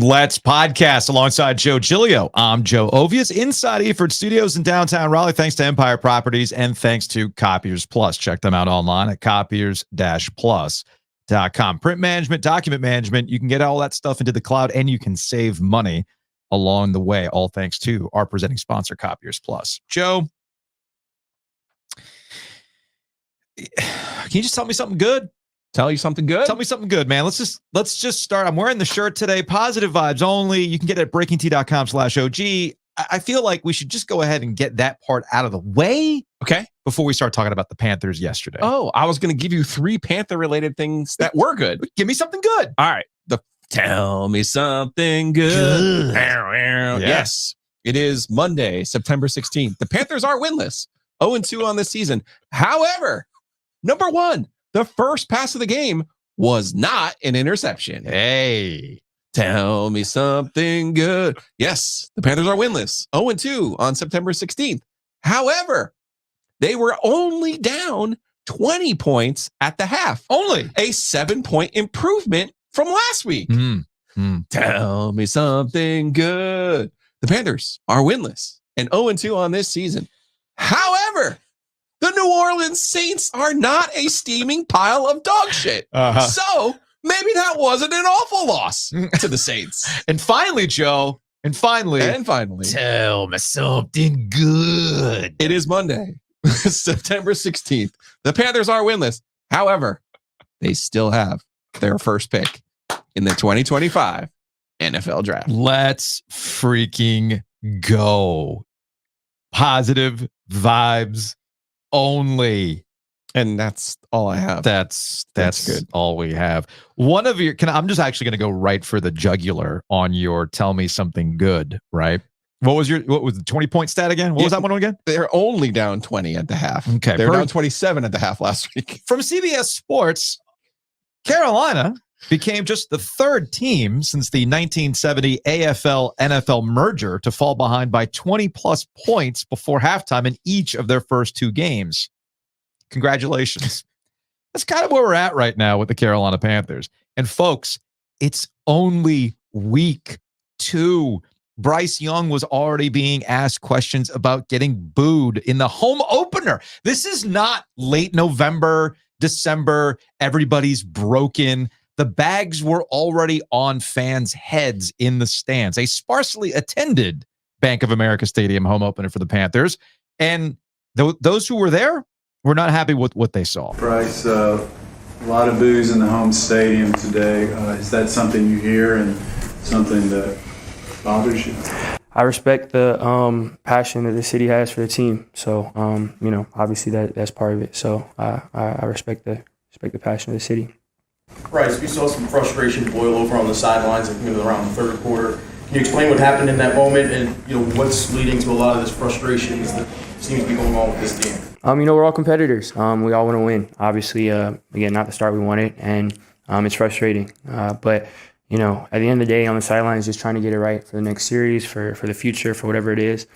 Let's podcast alongside Joe Giglio. I'm Joe Ovies inside Eford Studios in downtown Raleigh. Thanks to Empire Properties and thanks to Copiers Plus. Check them out online at copiers-plus.com. Print management, document management. You can get all that stuff into the cloud and you can save money along the way. All thanks to our presenting sponsor, Copiers Plus. Joe, can you just tell me something good? Tell you something good? Tell me something good, man. Let's just start. I'm wearing the shirt today. Positive vibes only. You can get it at breakingt.com/OG. I feel like we should just go ahead and get that part out of the way. Okay. Before we start talking about the Panthers yesterday. Oh, I was going to give you 3 Panther-related things that were good. Give me something good. All right. Tell me something good. Yes. It is Monday, September 16th. The Panthers are winless. 0-2 on this season. However, number one, the first pass of the game was not an interception. Hey, tell me something good. Yes, the Panthers are winless. 0-2 on September 16th. However, they were only down 20 points at the half. Only a 7-point improvement from last week. Tell me something good. The Panthers are winless and 0-2 on this season. However, the New Orleans Saints are not a steaming pile of dog shit. So maybe that wasn't an awful loss to the Saints. And finally, Joe, tell me something good. It is Monday, September 16th. The Panthers are winless. However, they still have their first pick in the 2025 NFL draft. Let's freaking go. Positive vibes only. And that's all I have. That's good. All we have. One of your I'm just actually going to go right for the jugular on your tell me something good, right? What was the 20-point stat again? What was that one again? They're only down 20 at the half. Okay. They're down 27 at the half last week. From CBS Sports, Carolina became just the third team since the 1970 AFL-NFL merger to fall behind by 20-plus points before halftime in each of their first 2 games. Congratulations. That's kind of where we're at right now with the Carolina Panthers. And folks, it's only week 2. Bryce Young was already being asked questions about getting booed in the home opener. This is not late November, December, everybody's broken. The bags were already on fans' heads in the stands. A sparsely attended Bank of America Stadium home opener for the Panthers. And those who were there were not happy with what they saw. Bryce, a lot of boos in the home stadium today. Is that something you hear and something that bothers you? I respect the passion that the city has for the team. So, obviously that's part of it. So I respect the passion of the city. Bryce, we saw some frustration boil over on the sidelines around the third quarter. Can you explain what happened in that moment and what's leading to a lot of this frustration that seems to be going on with this team? We're all competitors. We all want to win. Obviously, again, not the start we wanted, and it's frustrating. But at the end of the day, on the sidelines, just trying to get it right for the next series, for the future, for whatever it is.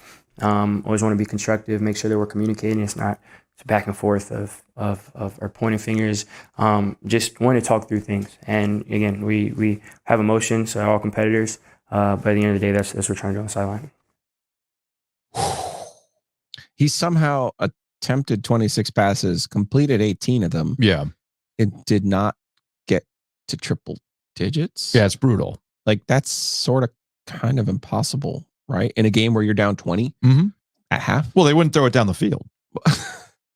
Always want to be constructive, make sure that we're communicating. It's not back and forth of our pointing fingers. Just want to talk through things. And again, we have emotions, so all competitors. But at the end of the day, that's what we're trying to do on the sideline. He somehow attempted 26 passes, completed 18 of them. Yeah. It did not get to triple digits. Yeah, it's brutal. Like, that's sort of kind of impossible, right? In a game where you're down 20 at half. Well, they wouldn't throw it down the field. I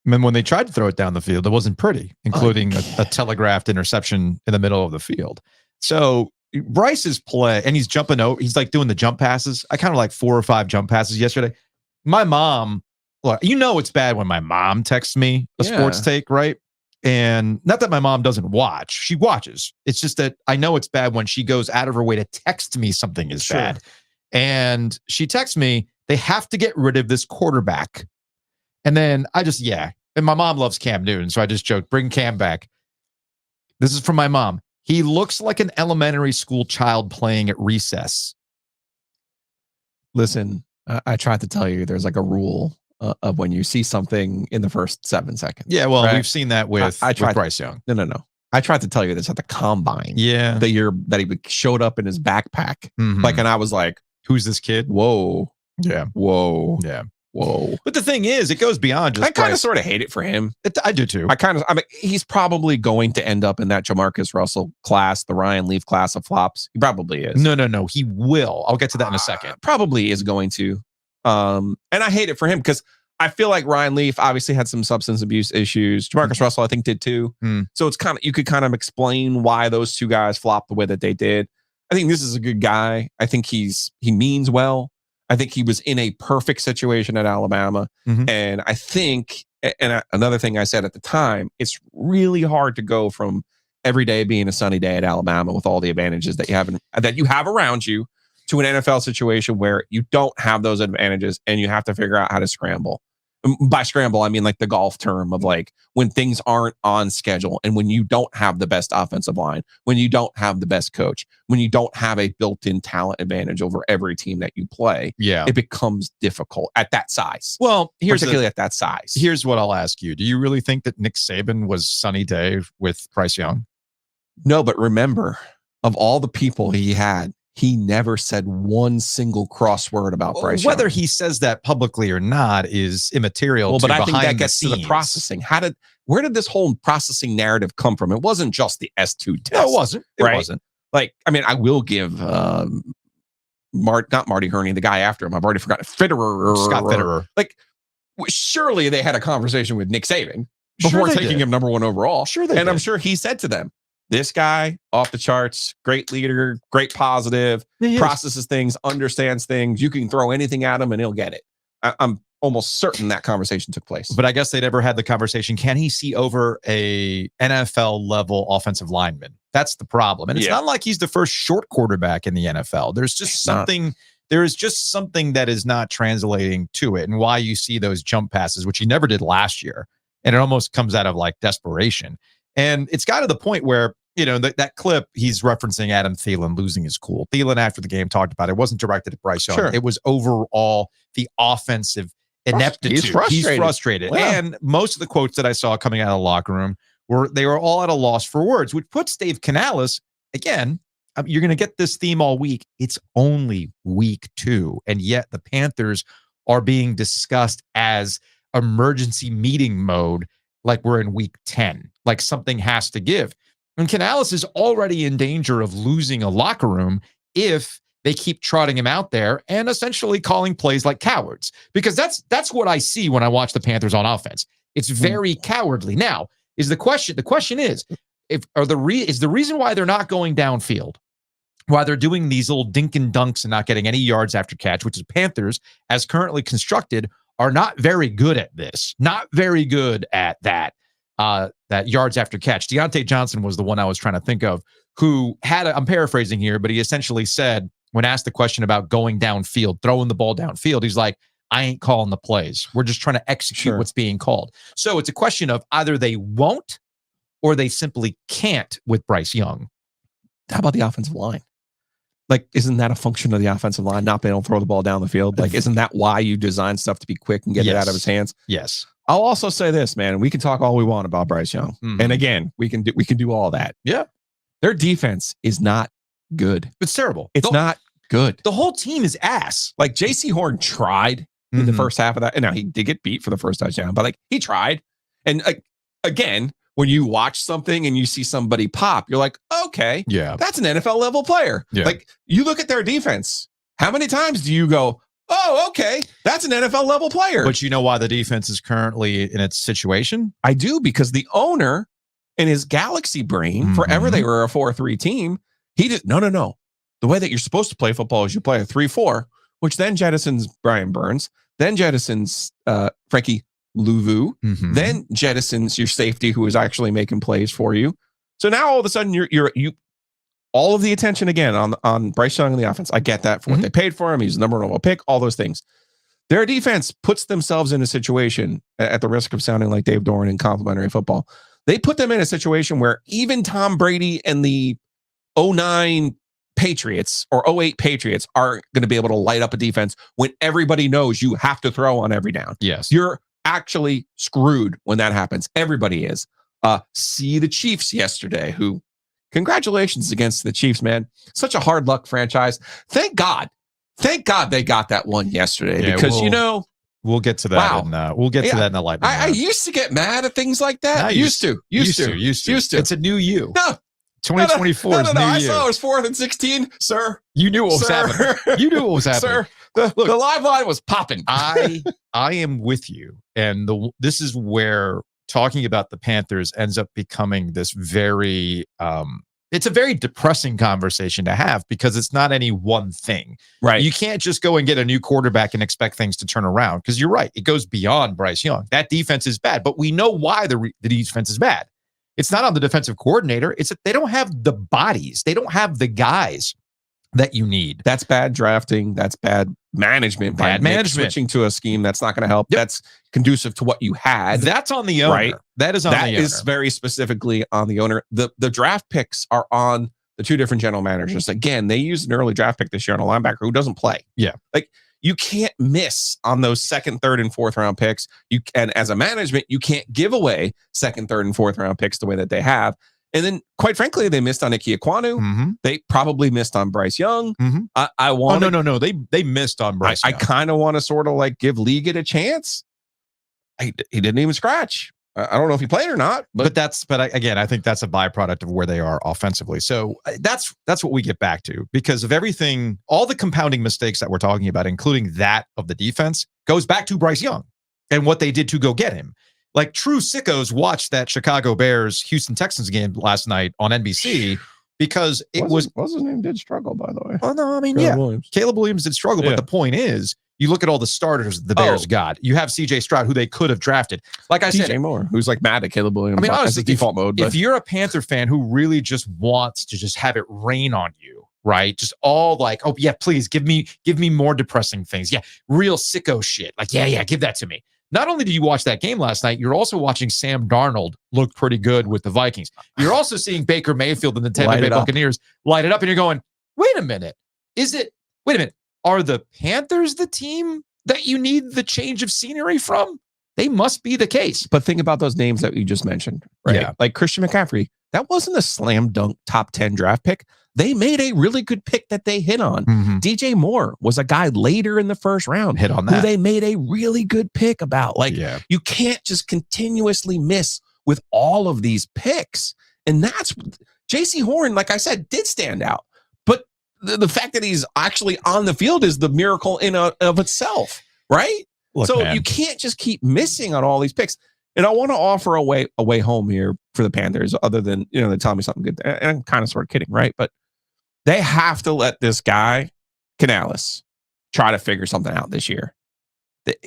mean, when they tried to throw it down the field, it wasn't pretty, including a telegraphed interception in the middle of the field. So Bryce's play, and he's jumping out. He's like doing the jump passes. I kind of like 4 or 5 jump passes yesterday. My mom, look, it's bad when my mom texts me a sports take, right? And not that my mom doesn't watch. She watches. It's just that I know it's bad when she goes out of her way to text me something is bad. And she texts me, they have to get rid of this quarterback. And then and my mom loves Cam Newton, so I just joked, bring Cam back. This is from my mom. He looks like an elementary school child playing at recess. Listen, I tried to tell you there's like a rule of when you see something in the first 7 seconds. Yeah, well, right? we've seen that with Bryce Young. No. I tried to tell you this at the combine. Yeah. The year that he showed up in his backpack. Mhm. Like, and I was like, who's this kid? whoa. Yeah. Whoa. Yeah. Whoa. But the thing is, it goes beyond just I kind of Bryce. sort of hate it for him. I do too. I mean, he's probably going to end up in that Jamarcus Russell class, the Ryan Leaf class of flops. He probably is. No. He will. I'll get to that in a second. Probably is going to. And I hate it for him because I feel like Ryan Leaf obviously had some substance abuse issues. Jamarcus Russell, I think, did too. So it's kind of, you could kind of explain why those two guys flopped the way that they did. I think this is a good guy. I think he means well. I think he was in a perfect situation at Alabama. And I think, and another thing I said at the time, it's really hard to go from every day being a sunny day at Alabama with all the advantages that you have around you to an NFL situation where you don't have those advantages and you have to figure out how to scramble. By scramble, I mean like the golf term of like when things aren't on schedule and when you don't have the best offensive line, when you don't have the best coach, when you don't have a built-in talent advantage over every team that you play, it becomes difficult at that size. Well, particularly at that size. Here's what I'll ask you. Do you really think that Nick Saban was sunny day with Bryce Young? No, but remember, of all the people he had, he never said one single crossword about Bryce Young. Whether he says that publicly or not is immaterial. Well, but I think that behind gets the to the scenes. processing. Where did this whole processing narrative come from? It wasn't just the S2 test. No, it wasn't. It right? wasn't. Like, I mean, I will give not Marty Herney, the guy after him. I've already forgotten. Scott Fitterer. Like, surely they had a conversation with Nick Saban before taking him number one overall. Sure they did. I'm sure he said to them, this guy, off the charts, great leader, great positive, processes things, understands things. You can throw anything at him and he'll get it. I'm almost certain that conversation took place. But I guess they never had the conversation. Can he see over a NFL level offensive lineman? That's the problem. And it's not like he's the first short quarterback in the NFL. There's just something. There is just something that is not translating to it, and why you see those jump passes, which he never did last year. And it almost comes out of like desperation. And it's got to the point where, you know, that clip, he's referencing Adam Thielen losing his cool. Thielen, after the game, talked about it. It wasn't directed at Bryce Young. Sure. It was overall the offensive ineptitude. He's frustrated. Yeah. And most of the quotes that I saw coming out of the locker room were all at a loss for words, which puts Dave Canales, again, you're going to get this theme all week. It's only week 2. And yet the Panthers are being discussed as emergency meeting mode, like we're in week 10, like something has to give. And Canales is already in danger of losing a locker room if they keep trotting him out there and essentially calling plays like cowards, because that's what I see when I watch the Panthers on offense. It's very cowardly. Now, is the question is, is the reason why they're not going downfield, why they're doing these little dink and dunks and not getting any yards after catch, which is Panthers, as currently constructed, are not very good at this. Not very good at that yards after catch. Deontay Johnson was the one I was trying to think of, who had, I'm paraphrasing here, but he essentially said, when asked the question about going downfield, throwing the ball downfield, he's like, I ain't calling the plays. We're just trying to execute what's being called. So it's a question of either they won't or they simply can't with Bryce Young. how about the offensive line? Like, isn't that a function of the offensive line not being able to throw the ball down the field? Like, isn't that why you design stuff to be quick and get it out of his hands? Yes. I'll also say this, man. We can talk all we want about Bryce Young, and again, we can do all that. Yeah, their defense is not good. It's terrible. It's not good. The whole team is ass. Like J.C. Horn tried in the first half of that, and now he did get beat for the first touchdown, but like he tried. And again, when you watch something and you see somebody pop, you're like, okay, yeah, that's an NFL level player. Yeah. Like you look at their defense. How many times do you go, oh, okay, that's an NFL level player? But you know why the defense is currently in its situation? I do, because the owner in his galaxy brain, forever they were a 4-3 team. He did no. The way that you're supposed to play football is you play a 3-4, which then jettisons Brian Burns, then jettisons Frankie Louvu, then jettisons your safety who is actually making plays for you. So now all of a sudden you're all of the attention again on Bryce Young and the offense. I get that for what they paid for him. He's the number 1 pick, all those things. Their defense puts themselves in a situation, at the risk of sounding like Dave Doran in complimentary football, they put them in a situation where even Tom Brady and the 09 Patriots or 08 Patriots are going to be able to light up a defense when everybody knows you have to throw on every down. Yes. You're actually screwed when that happens. Everybody is. See the Chiefs yesterday, who, congratulations against the Chiefs, man. Such a hard luck franchise. Thank God they got that one yesterday because, we'll get to that. Wow. We'll get to that in the light. I used to get mad at things like that. Used to. It's a new you. No. 2024 No. is new I you. saw it was 4th and 16, sir. You knew what was happening. You knew what was happening. Sir, the live line was popping. I am with you. And this is where talking about the Panthers ends up becoming this very it's a very depressing conversation to have because it's not any one thing. Right. You can't just go and get a new quarterback and expect things to turn around because you're right. It goes beyond Bryce Young. That defense is bad, but we know why the defense is bad. It's not on the defensive coordinator. It's that they don't have the bodies. They don't have the guys that you need. That's bad drafting. That's bad management. Bad management. Switching to a scheme that's not going to help. Yep. That's conducive to what you had. That's on the owner. Right. That is on the owner. That is very specifically on the owner. The draft picks are on the two different general managers. Again, they used an early draft pick this year on a linebacker who doesn't play. Yeah. Like, you can't miss on those second, third, and fourth round picks. And as a management, you can't give away second, third, and fourth round picks the way that they have. And then, quite frankly, they missed on Ike Ekwonu. Mm-hmm. They probably missed on Bryce Young. Mm-hmm. I want. Oh, no. They missed on Bryce Young. I kind of want to sort of like give Liggett a chance. He didn't even scratch. I don't know if he played or not, but again, I think that's a byproduct of where they are offensively. So that's what we get back to because of everything, all the compounding mistakes that we're talking about, including that of the defense, goes back to Bryce Young and what they did to go get him. Like true sickos watched that Chicago Bears Houston Texans game last night on NBC because what's his name did struggle, by the way. Oh no, I mean Caleb Williams did struggle, but the point is, you look at all the starters the Bears got. You have C.J. Stroud, who they could have drafted. Like I said, DJ Moore, who's like mad at Caleb Williams. I mean, honestly, default mode. If you're a Panther fan who really just wants to just have it rain on you, right? Just all like, oh yeah, please give me more depressing things. Yeah, real sicko shit. Like yeah, give that to me. Not only did you watch that game last night, you're also watching Sam Darnold look pretty good with the Vikings. You're also seeing Baker Mayfield and the Tampa Bay Buccaneers light it up, and you're going, wait a minute. Are the Panthers the team that you need the change of scenery from? They must be the case. But think about those names that you just mentioned, right? Yeah. Like Christian McCaffrey, that wasn't a slam dunk top 10 draft pick. They made a really good pick that they hit on. Mm-hmm. DJ Moore was a guy later in the first round hit on who that. they made a really good pick about. Like, you can't just continuously miss with all of these picks. And that's JC Horn, like I said, did stand out. But the fact that he's actually on the field is the miracle in of itself, right? Look, so man, you can't just keep missing on all these picks. And I want to offer a way home here for the Panthers, other than, they tell me something good. And I'm kind of sort of kidding, right? But they have to let this guy, Canales, try to figure something out this year.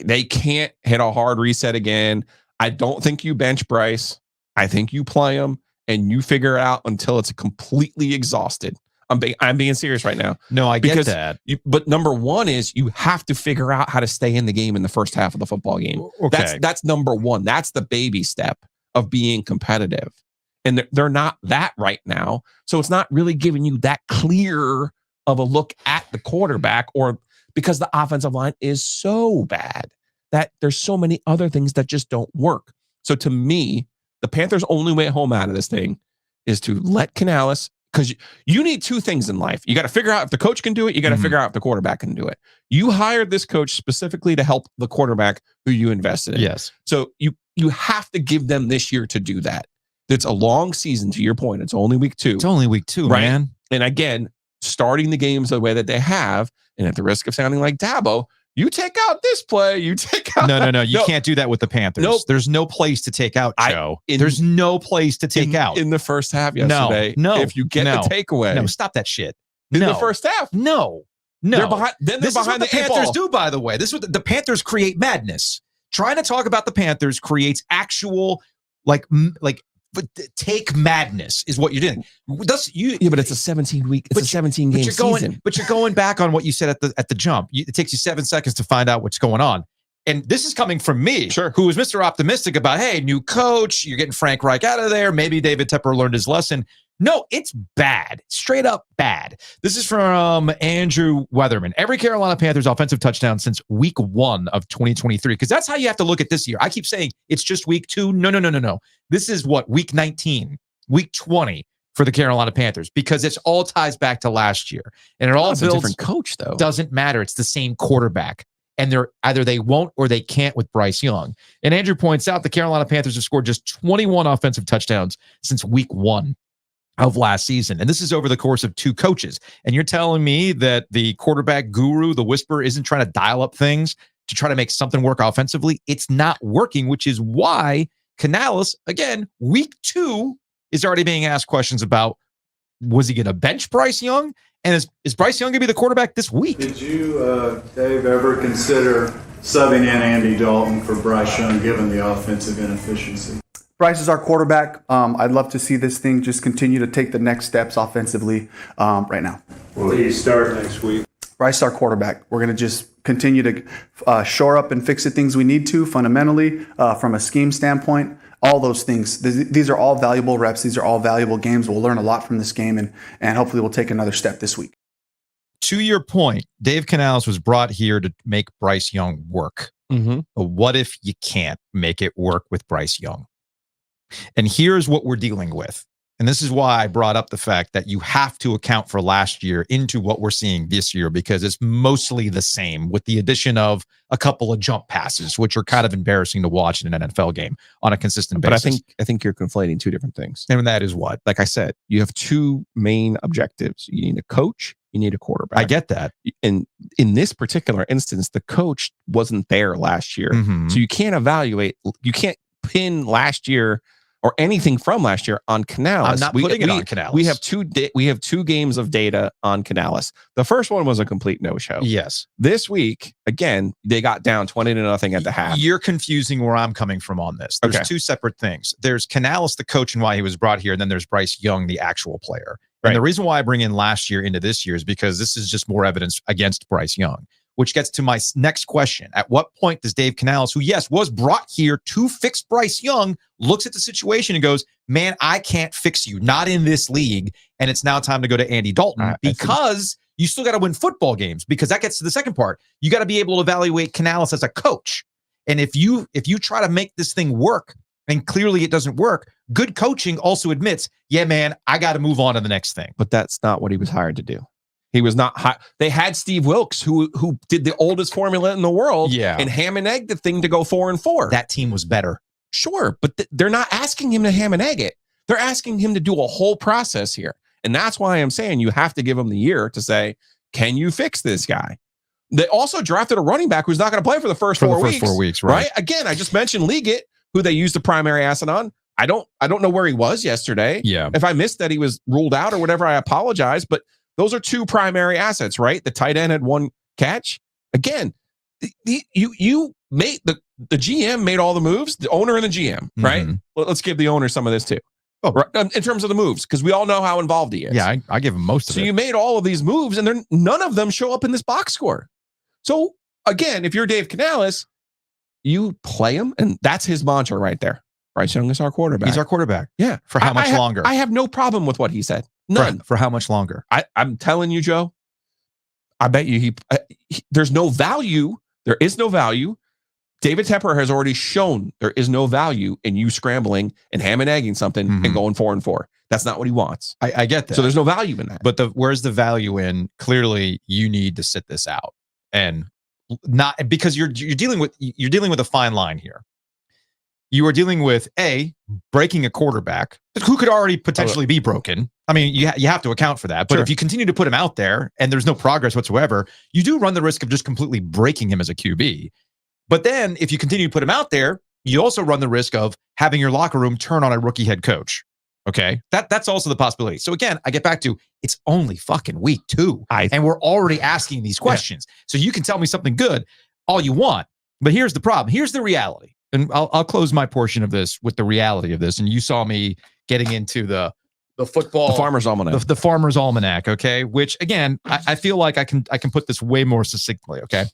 They can't hit a hard reset again. I don't think you bench Bryce. I think you play him and you figure it out until it's completely exhausted. I'm being serious right now. No, I get that. But number one is you have to figure out how to stay in the game in the first half of the football game. Okay. That's number one. That's the baby step of being competitive. And they're not that right now. So it's not really giving you that clear of a look at the quarterback, or because the offensive line is so bad that there's so many other things that just don't work. So to me, the Panthers' only way home out of this thing is to let Canales, because you need two things in life. You got to figure out if the coach can do it. You got to figure out if the quarterback can do it. You hired this coach specifically to help the quarterback who you invested in. Yes. So you have to give them this year to do that. It's a long season, to your point. It's only week 2. It's only week 2, right? Man. And again, starting the games the way that they have, and at the risk of sounding like Dabo, you take out this play, you take out... No. You can't do that with the Panthers. Nope. There's no place to take out, Joe. There's no place to take out. In the first half yesterday, no, if you get the takeaway. No, stop that shit. In the first half. No. They're behind the Panthers do, by the way. This is what the Panthers create madness. Trying to talk about the Panthers creates actual, take madness is what you're doing. But it's a 17-week, it's a 17-game season. But you're going back on what you said at the jump. It takes you 7 seconds to find out what's going on. And this is coming from me, who was Mr. Optimistic about, hey, new coach, you're getting Frank Reich out of there. Maybe David Tepper learned his lesson. No, it's bad. Straight up bad. This is from Andrew Weatherman. Every Carolina Panthers offensive touchdown since week 1 of 2023, because that's how you have to look at this year. I keep saying it's just week 2. No. This is what, week 19, week 20 for the Carolina Panthers, because it's all ties back to last year. And it all builds. A different coach, though. Doesn't matter. It's the same quarterback. And they're either they won't or they can't with Bryce Young. And Andrew points out the Carolina Panthers have scored just 21 offensive touchdowns since week 1 of last season. And this is over the course of 2 coaches. And you're telling me that the quarterback guru, the whisperer, isn't trying to dial up things to try to make something work offensively? It's not working, which is why Canales, again, week 2, is already being asked questions about, was he going to bench Bryce Young? And is Bryce Young going to be the quarterback this week? Did you, Dave, ever consider subbing in Andy Dalton for Bryce Young, given the offensive inefficiency? Bryce is our quarterback. I'd love to see this thing just continue to take the next steps offensively right now. Will he start next week? Bryce is our quarterback. We're going to just continue to shore up and fix the things we need to fundamentally from a scheme standpoint. All those things. These are all valuable reps. These are all valuable games. We'll learn a lot from this game, and hopefully we'll take another step this week. To your point, Dave Canales was brought here to make Bryce Young work. Mm-hmm. But what if you can't make it work with Bryce Young? And here's what we're dealing with. And this is why I brought up the fact that you have to account for last year into what we're seeing this year, because it's mostly the same with the addition of a couple of jump passes, which are kind of embarrassing to watch in an NFL game on a consistent basis. But I think you're conflating 2 different things. And that is what? Like I said, you have 2 main objectives. You need a coach, you need a quarterback. I get that. And in this particular instance, the coach wasn't there last year. Mm-hmm. So you can't evaluate, you can't pin last year or anything from last year on Canales. I'm not putting it on Canales. We have 2 games of data on Canales. The first one was a complete no-show. Yes. This week, again, they got down 20-0 at the half. You're confusing where I'm coming from on this. There's 2 separate things. There's Canales, the coach, and why he was brought here, and then there's Bryce Young, the actual player. Right. And the reason why I bring in last year into this year is because this is just more evidence against Bryce Young, which gets to my next question. At what point does Dave Canales, who, yes, was brought here to fix Bryce Young, looks at the situation and goes, man, I can't fix you, not in this league, and it's now time to go to Andy Dalton, because you still got to win football games, because that gets to the second part. You got to be able to evaluate Canales as a coach. And if you try to make this thing work, and clearly it doesn't work, good coaching also admits, yeah, man, I got to move on to the next thing. But that's not what he was hired to do. He was not high. They had Steve Wilkes, who did the oldest formula in the world, and ham and egg the thing to go 4-4. That team was better. Sure, but they're not asking him to ham and egg it. They're asking him to do a whole process here. And that's why I'm saying you have to give him the year to say, can you fix this guy? They also drafted a running back who's not going to play for the first 4 weeks. 4 weeks, right? Again, I just mentioned Liggett, who they used the primary asset on. I don't know where he was yesterday. Yeah. If I missed that he was ruled out or whatever, I apologize. But those are 2 primary assets, right? The tight end had 1 catch. Again, you made the GM made all the moves, the owner and the GM, right? Let's give the owner some of this too. Oh, right? In terms of the moves, because we all know how involved he is. Yeah, I give him most of it. So you made all of these moves, and none of them show up in this box score. So again, if you're Dave Canales, you play him, and that's his mantra right there. Bryce Young is our quarterback. He's our quarterback. Yeah. For how much longer? I have no problem with what he said. None. For how much longer? I'm telling you, Joe, I bet you there's no value. There is no value. David Tepper has already shown there is no value in you scrambling and ham and egging something and going 4-4. That's not what he wants. I get that. So there's no value in that. But where's the value in? Clearly, you need to sit this out, and not because you're dealing with a fine line here. You are dealing with breaking a quarterback who could already potentially be broken. I mean, you have to account for that. But if you continue to put him out there and there's no progress whatsoever, you do run the risk of just completely breaking him as a QB. But then if you continue to put him out there, you also run the risk of having your locker room turn on a rookie head coach. Okay. That's also the possibility. So again, I get back to it's only fucking week 2 and we're already asking these questions. So you can tell me something good all you want, but here's the problem. Here's the reality. And I'll close my portion of this with the reality of this. And you saw me getting into the football, the Farmer's Almanac, the Farmer's Almanac. Okay. Which again, I feel like I can put this way more succinctly. Okay.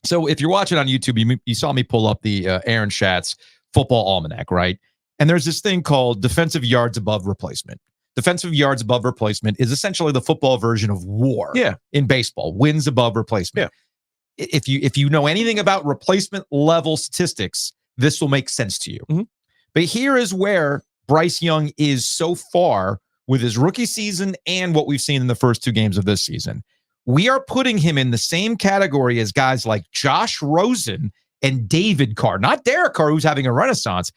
So if you're watching on YouTube, you saw me pull up the Aaron Schatz Football Almanac, right? And there's this thing called defensive yards above replacement. defensive yards above replacement is essentially the football version of WAR. Yeah. In baseball, wins above replacement. Yeah. If you know anything about replacement level statistics, this will make sense to you. Mm-hmm. But here is where Bryce Young is so far with his rookie season and what we've seen in the first 2 games of this season. We are putting him in the same category as guys like Josh Rosen and David Carr, not Derek Carr, who's having a renaissance.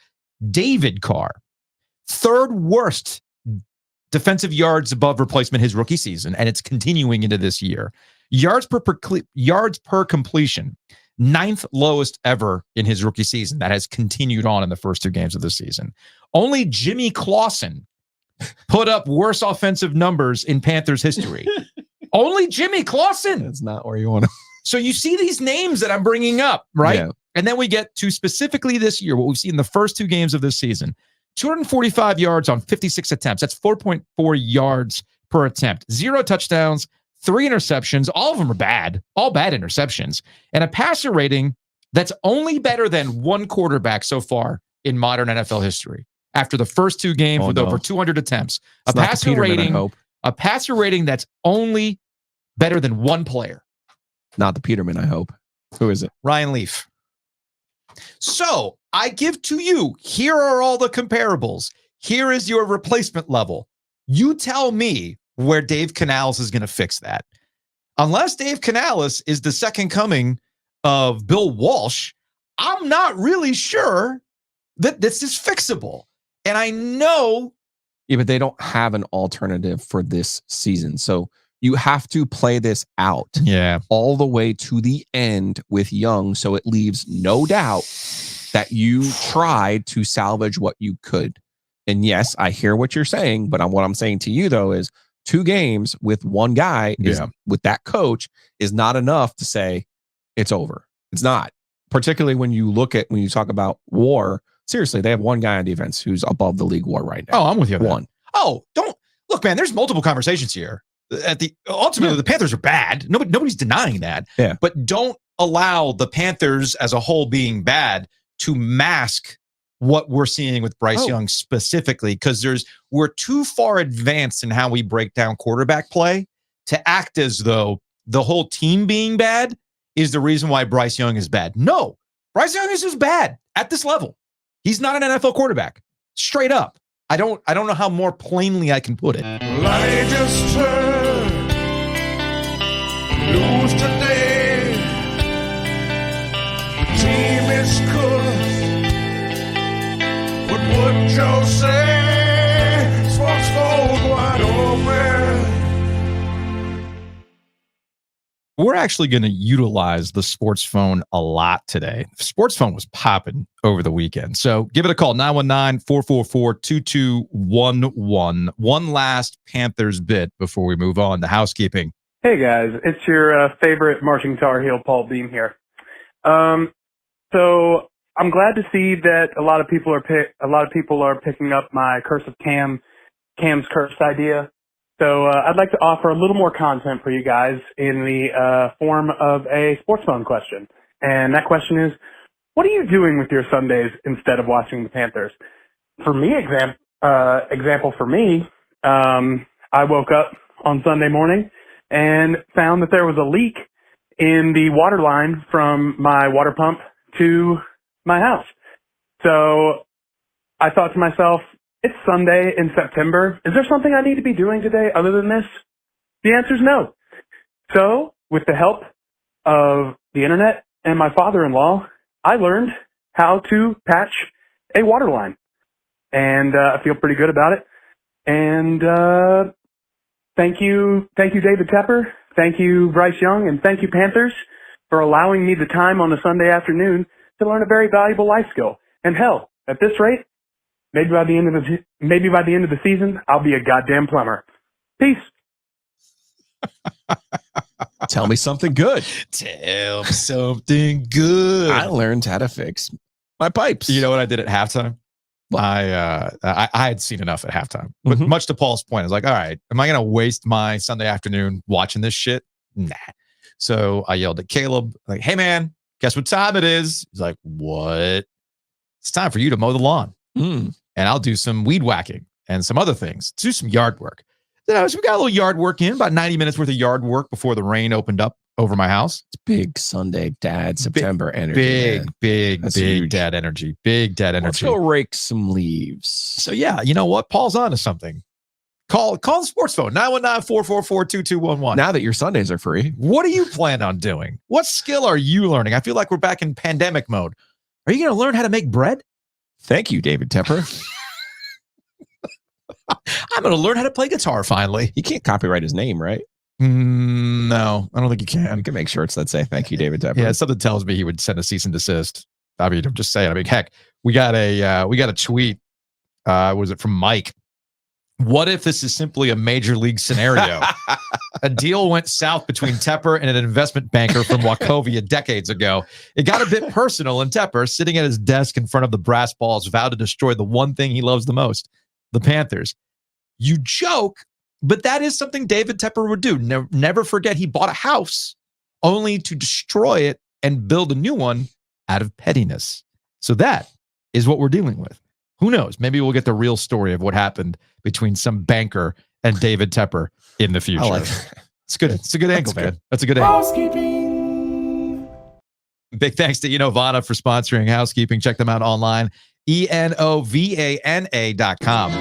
David Carr, 3rd worst defensive yards above replacement his rookie season, and it's continuing into this year. Yards per completion, 9th lowest ever in his rookie season. That has continued on in the first 2 games of the season. Only Jimmy Clausen put up worse offensive numbers in Panthers history. Only Jimmy Clausen. That's not where you want to. So you see these names that I'm bringing up, right? Yeah. And then we get to specifically this year, what we've seen in the first 2 games of this season. 245 yards on 56 attempts. That's 4.4 yards per attempt. 0 touchdowns, 3 interceptions. All of them are bad. All bad interceptions. And a passer rating that's only better than one quarterback so far in modern NFL history. After the first 2 games with over 200 attempts. It's a passer rating that's only better than one player. Not the Peterman, I hope. Who is it? Ryan Leaf. So I give to you, here are all the comparables. Here is your replacement level. You tell me where Dave Canales is going to fix that. Unless Dave Canales is the second coming of Bill Walsh, I'm not really sure that this is fixable. And I know. Yeah, but they don't have an alternative for this season. So you have to play this out all the way to the end with Young, so it leaves no doubt that you tried to salvage what you could. And yes, I hear what you're saying, but what I'm saying to you, though, is 2 games with one guy with that coach is not enough to say it's over. It's not. Particularly when you talk about WAR. Seriously, they have one guy on defense who's above the league WAR right now. Oh, I'm with you on one. That. Oh, don't look, man. There's multiple conversations here. Ultimately, the Panthers are bad. Nobody's denying that. Yeah. But don't allow the Panthers as a whole being bad to mask what we're seeing with Bryce Young specifically, because we're too far advanced in how we break down quarterback play to act as though the whole team being bad is the reason why Bryce Young is bad. No, Bryce Young is just bad at this level. He's not an NFL quarterback. Straight up. I don't know how more plainly I can put it. Well, I just turned lose today. The team is cooked. But what Joe say? Sports goes wide open. We're actually going to utilize the sports phone a lot today. The sports phone was popping over the weekend. So give it a call, 919-444-2211. One last Panthers bit before we move on to housekeeping. Hey, guys. It's your favorite marching Tar Heel, Paul Beam here. So I'm glad to see that a lot of people are picking up my Curse of Cam's Curse idea. So I'd like to offer a little more content for you guys in the form of a sports phone question. And that question is, what are you doing with your Sundays instead of watching the Panthers? For me, example for me, I woke up on Sunday morning and found that there was a leak in the water line from my water pump to my house. So I thought to myself, it's Sunday in September. Is there something I need to be doing today other than this? The answer is no. So, with the help of the internet and my father-in-law, I learned how to patch a water line. And I feel pretty good about it. And thank you, David Tepper. Thank you, Bryce Young. And thank you, Panthers, for allowing me the time on a Sunday afternoon to learn a very valuable life skill. And hell, at this rate, maybe by the end of the season, I'll be a goddamn plumber. Peace. Tell me something good. Tell me something good. I learned how to fix my pipes. You know what I did at halftime? I had seen enough at halftime. But much to Paul's point, I was like, all right, am I going to waste my Sunday afternoon watching this shit? Nah. So I yelled at Caleb, like, hey, man, guess what time it is? He's like, what? It's time for you to mow the lawn. And I'll do some weed whacking. and some other things. Do some yard work. So we got a little yard work in, about 90 minutes worth of yard work before the rain opened up over my house. It's big Sunday dad September energy. Big Huge. dad energy. Big dad energy. Let's go rake some leaves. So yeah, you know what? Paul's on to something. Call the sports phone, 919-444-2211. Now that your Sundays are free. What do you plan on doing? What skill are you learning? I feel like we're back in pandemic mode. Are you going to learn how to make bread? Thank you, David Tepper. I'm going to learn how to play guitar finally. You can't copyright his name, right? No, I don't think you can. You can make shirts that say thank you, David Tepper. Yeah, something tells me he would send a cease and desist. I mean, I'm just saying. I mean, heck, we got a tweet. Was it from Mike? What if this is simply a major league scenario? A deal went south between Tepper and an investment banker from Wachovia decades ago. It got a bit personal, and Tepper, sitting at his desk in front of the brass balls, vowed to destroy the one thing he loves the most, the Panthers. You joke, but that is something David Tepper would do. Never forget he bought a house only to destroy it and build a new one out of pettiness. So that is what we're dealing with. Who knows? Maybe we'll get the real story of what happened between some banker and David Tepper in the future. I like that. It's good. It's a good angle, man. That's a good angle. Housekeeping. Big thanks to Enovana for sponsoring Housekeeping. Check them out online. ENOVANA.com.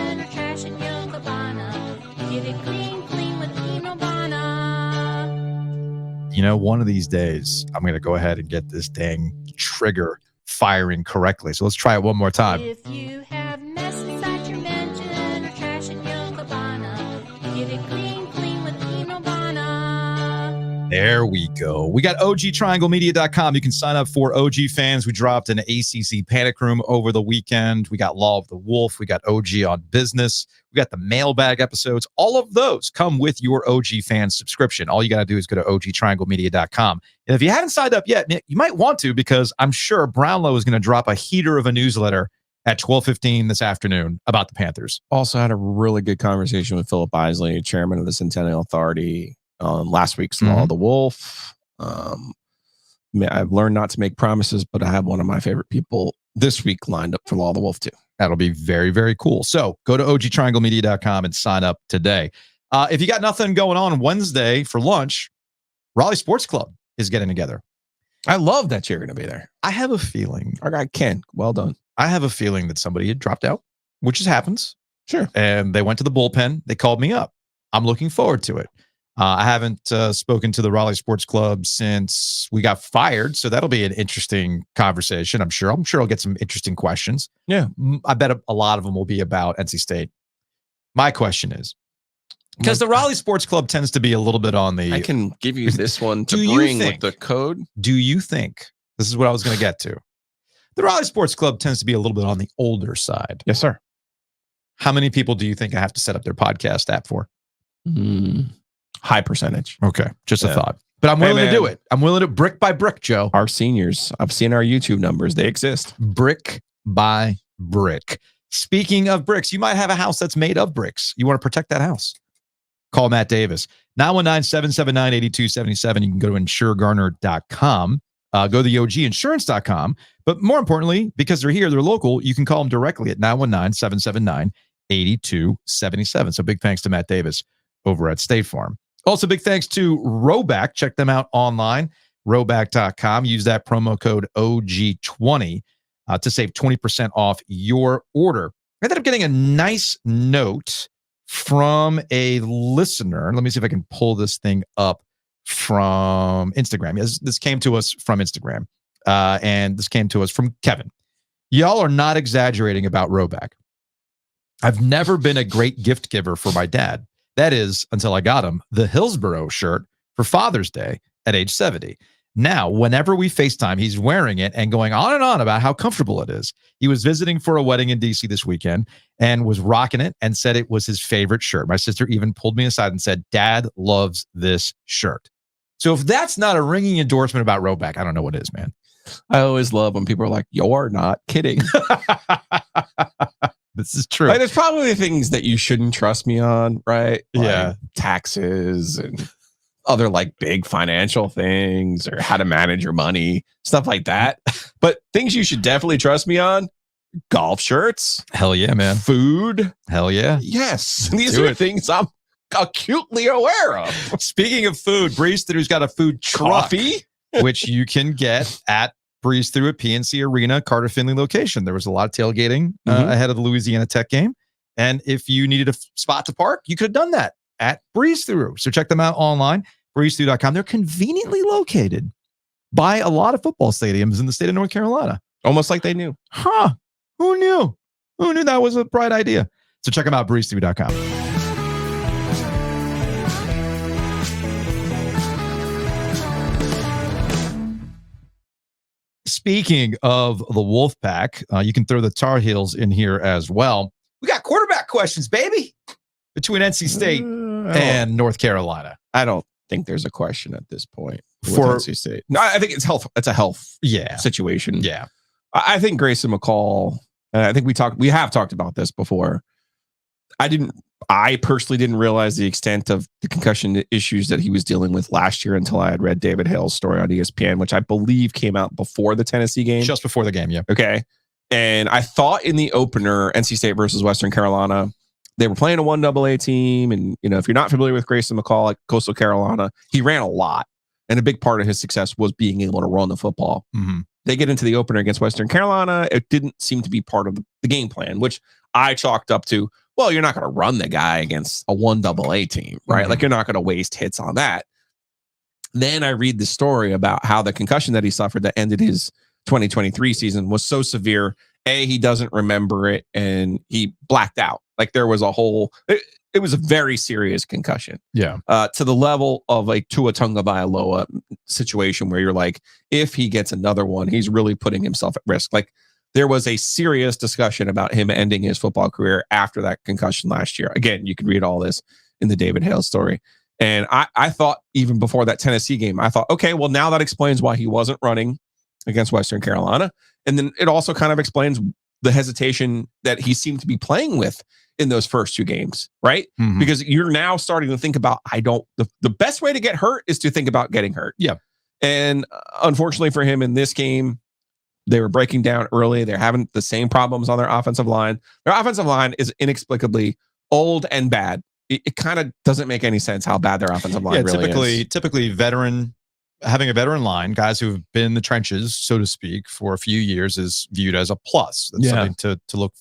You know, one of these days, I'm going to go ahead and get this dang trigger firing correctly. So let's try it one more time. If you have mess inside your mansion, trash at your cabana, get it clean with Enovana. There we go. We got OGTriangleMedia.com. You can sign up for OG fans. We dropped an ACC Panic Room over the weekend. We got Law of the Wolf. We got OG on Business. We got the mailbag episodes. All of those come with your OG fan subscription. All you got to do is go to OGTriangleMedia.com. And if you haven't signed up yet, you might want to, because I'm sure Brownlow is going to drop a heater of a newsletter at 12:15 this afternoon about the Panthers. Also had a really good conversation with Philip Isley, chairman of the Centennial Authority, on last week's Law of the Wolf. I've learned not to make promises, but I have one of my favorite people this week lined up for Law of the Wolf too. That'll be very, very cool. So go to OGTriangleMedia.com and sign up today. If you got nothing going on Wednesday for lunch, Raleigh Sports Club is getting together. I love that you're going to be there. I have a feeling. Our guy Ken, well done. I have a feeling that somebody had dropped out, which just happens. Sure. And they went to the bullpen. They called me up. I'm looking forward to it. I haven't spoken to the Raleigh Sports Club since we got fired, so that'll be an interesting conversation. I'm sure I'll get some interesting questions. Yeah. I bet a lot of them will be about NC State. My question is, because the Raleigh Sports Club tends to be a little bit on the... I can give you this one to Do bring you with the code. Do you think, this is what I was going to get to, the Raleigh Sports Club tends to be a little bit on the older side. Yes, sir. How many people do you think I have to set up their podcast app for? High percentage. Okay, just a thought. But I'm willing to do it. I'm willing to, brick by brick, Joe. Our seniors, I've seen our YouTube numbers. They exist. Brick by brick. Speaking of bricks, you might have a house that's made of bricks. You want to protect that house. Call Matt Davis. 919-779-8277. You can go to insuregarner.com. Go to the OGinsurance.com. But more importantly, because they're here, they're local, you can call them directly at 919-779-8277. So big thanks to Matt Davis over at State Farm. Also, big thanks to Roback. Check them out online, roback.com. Use that promo code OG20 to save 20% off your order. I ended up getting a nice note from a listener. Let me see if I can pull this thing up from Instagram. Yes, this came to us from Instagram, and this came to us from Kevin. Y'all are not exaggerating about Roback. I've never been a great gift giver for my dad. That is, until I got him the Hillsborough shirt for Father's Day at age 70. Now, whenever we FaceTime, he's wearing it and going on and on about how comfortable it is. He was visiting for a wedding in D.C. this weekend and was rocking it and said it was his favorite shirt. My sister even pulled me aside and said, Dad loves this shirt. So if that's not a ringing endorsement about Roback, I don't know what is, man. I always love when people are like, you're not kidding. This is true. Like, there's probably things that you shouldn't trust me on, right? Like yeah. Taxes and other like big financial things or how to manage your money, stuff like that. But things you should definitely trust me on, golf shirts, Hell yeah, man. food. Hell yeah. Yes, these Do are it. things I'm acutely aware of. Speaking of food, Breeze Through's got a food truck, Coffee. which you can get at Breeze Through at PNC Arena, Carter Finley location. There was a lot of tailgating ahead of the Louisiana Tech game. And if you needed a spot to park, you could have done that at Breeze Through. So check them out online, breezethrough.com. They're conveniently located by a lot of football stadiums in the state of North Carolina. Almost like they knew. Huh. Who knew? Who knew that was a bright idea? So check them out, breezethrough.com. Speaking of the Wolfpack, you can throw the Tar Heels in here as well. We got quarterback questions, baby, between NC State and North Carolina. I don't think there's a question at this point with For- NC State. No, I think it's health. It's a health Yeah. situation. Yeah. I think Grayson McCall, and I think we have talked about this before. I personally didn't realize the extent of the concussion issues that he was dealing with last year until I had read David Hale's story on ESPN, which I believe came out before the Tennessee game. Just before the game, yeah. Okay. And I thought in the opener, NC State versus Western Carolina, they were playing a 1AA team. And, if you're not familiar with Grayson McCall at Coastal Carolina, he ran a lot. And a big part of his success was being able to run the football. Mm-hmm. They get into the opener against Western Carolina. It didn't seem to be part of the game plan, which I chalked up to, well, you're not going to run the guy against a 1AA team, right? Mm-hmm. Like, you're not going to waste hits on that. Then I read the story about how the concussion that he suffered that ended his 2023 season was so severe. He doesn't remember it, and he blacked out. Like, there was it was a very serious concussion. Yeah. To the level of a Tua Tagovailoa situation where you're like, if he gets another one, he's really putting himself at risk. Like, there was a serious discussion about him ending his football career after that concussion last year. Again, you can read all this in the David Hale story. And I thought even before that Tennessee game, I thought, okay, well, now that explains why he wasn't running against Western Carolina. And then it also kind of explains the hesitation that he seemed to be playing with in those first two games, right? Mhm. Because you're now starting to think about, the best way to get hurt is to think about getting hurt. Yeah. And unfortunately for him in this game, they were breaking down early. They're having the same problems on their offensive line. Their offensive line is inexplicably old and bad. It kind of doesn't make any sense how bad their offensive line really is. Typically having a veteran line, guys who've been in the trenches, so to speak, for a few years is viewed as a plus. That's something to look.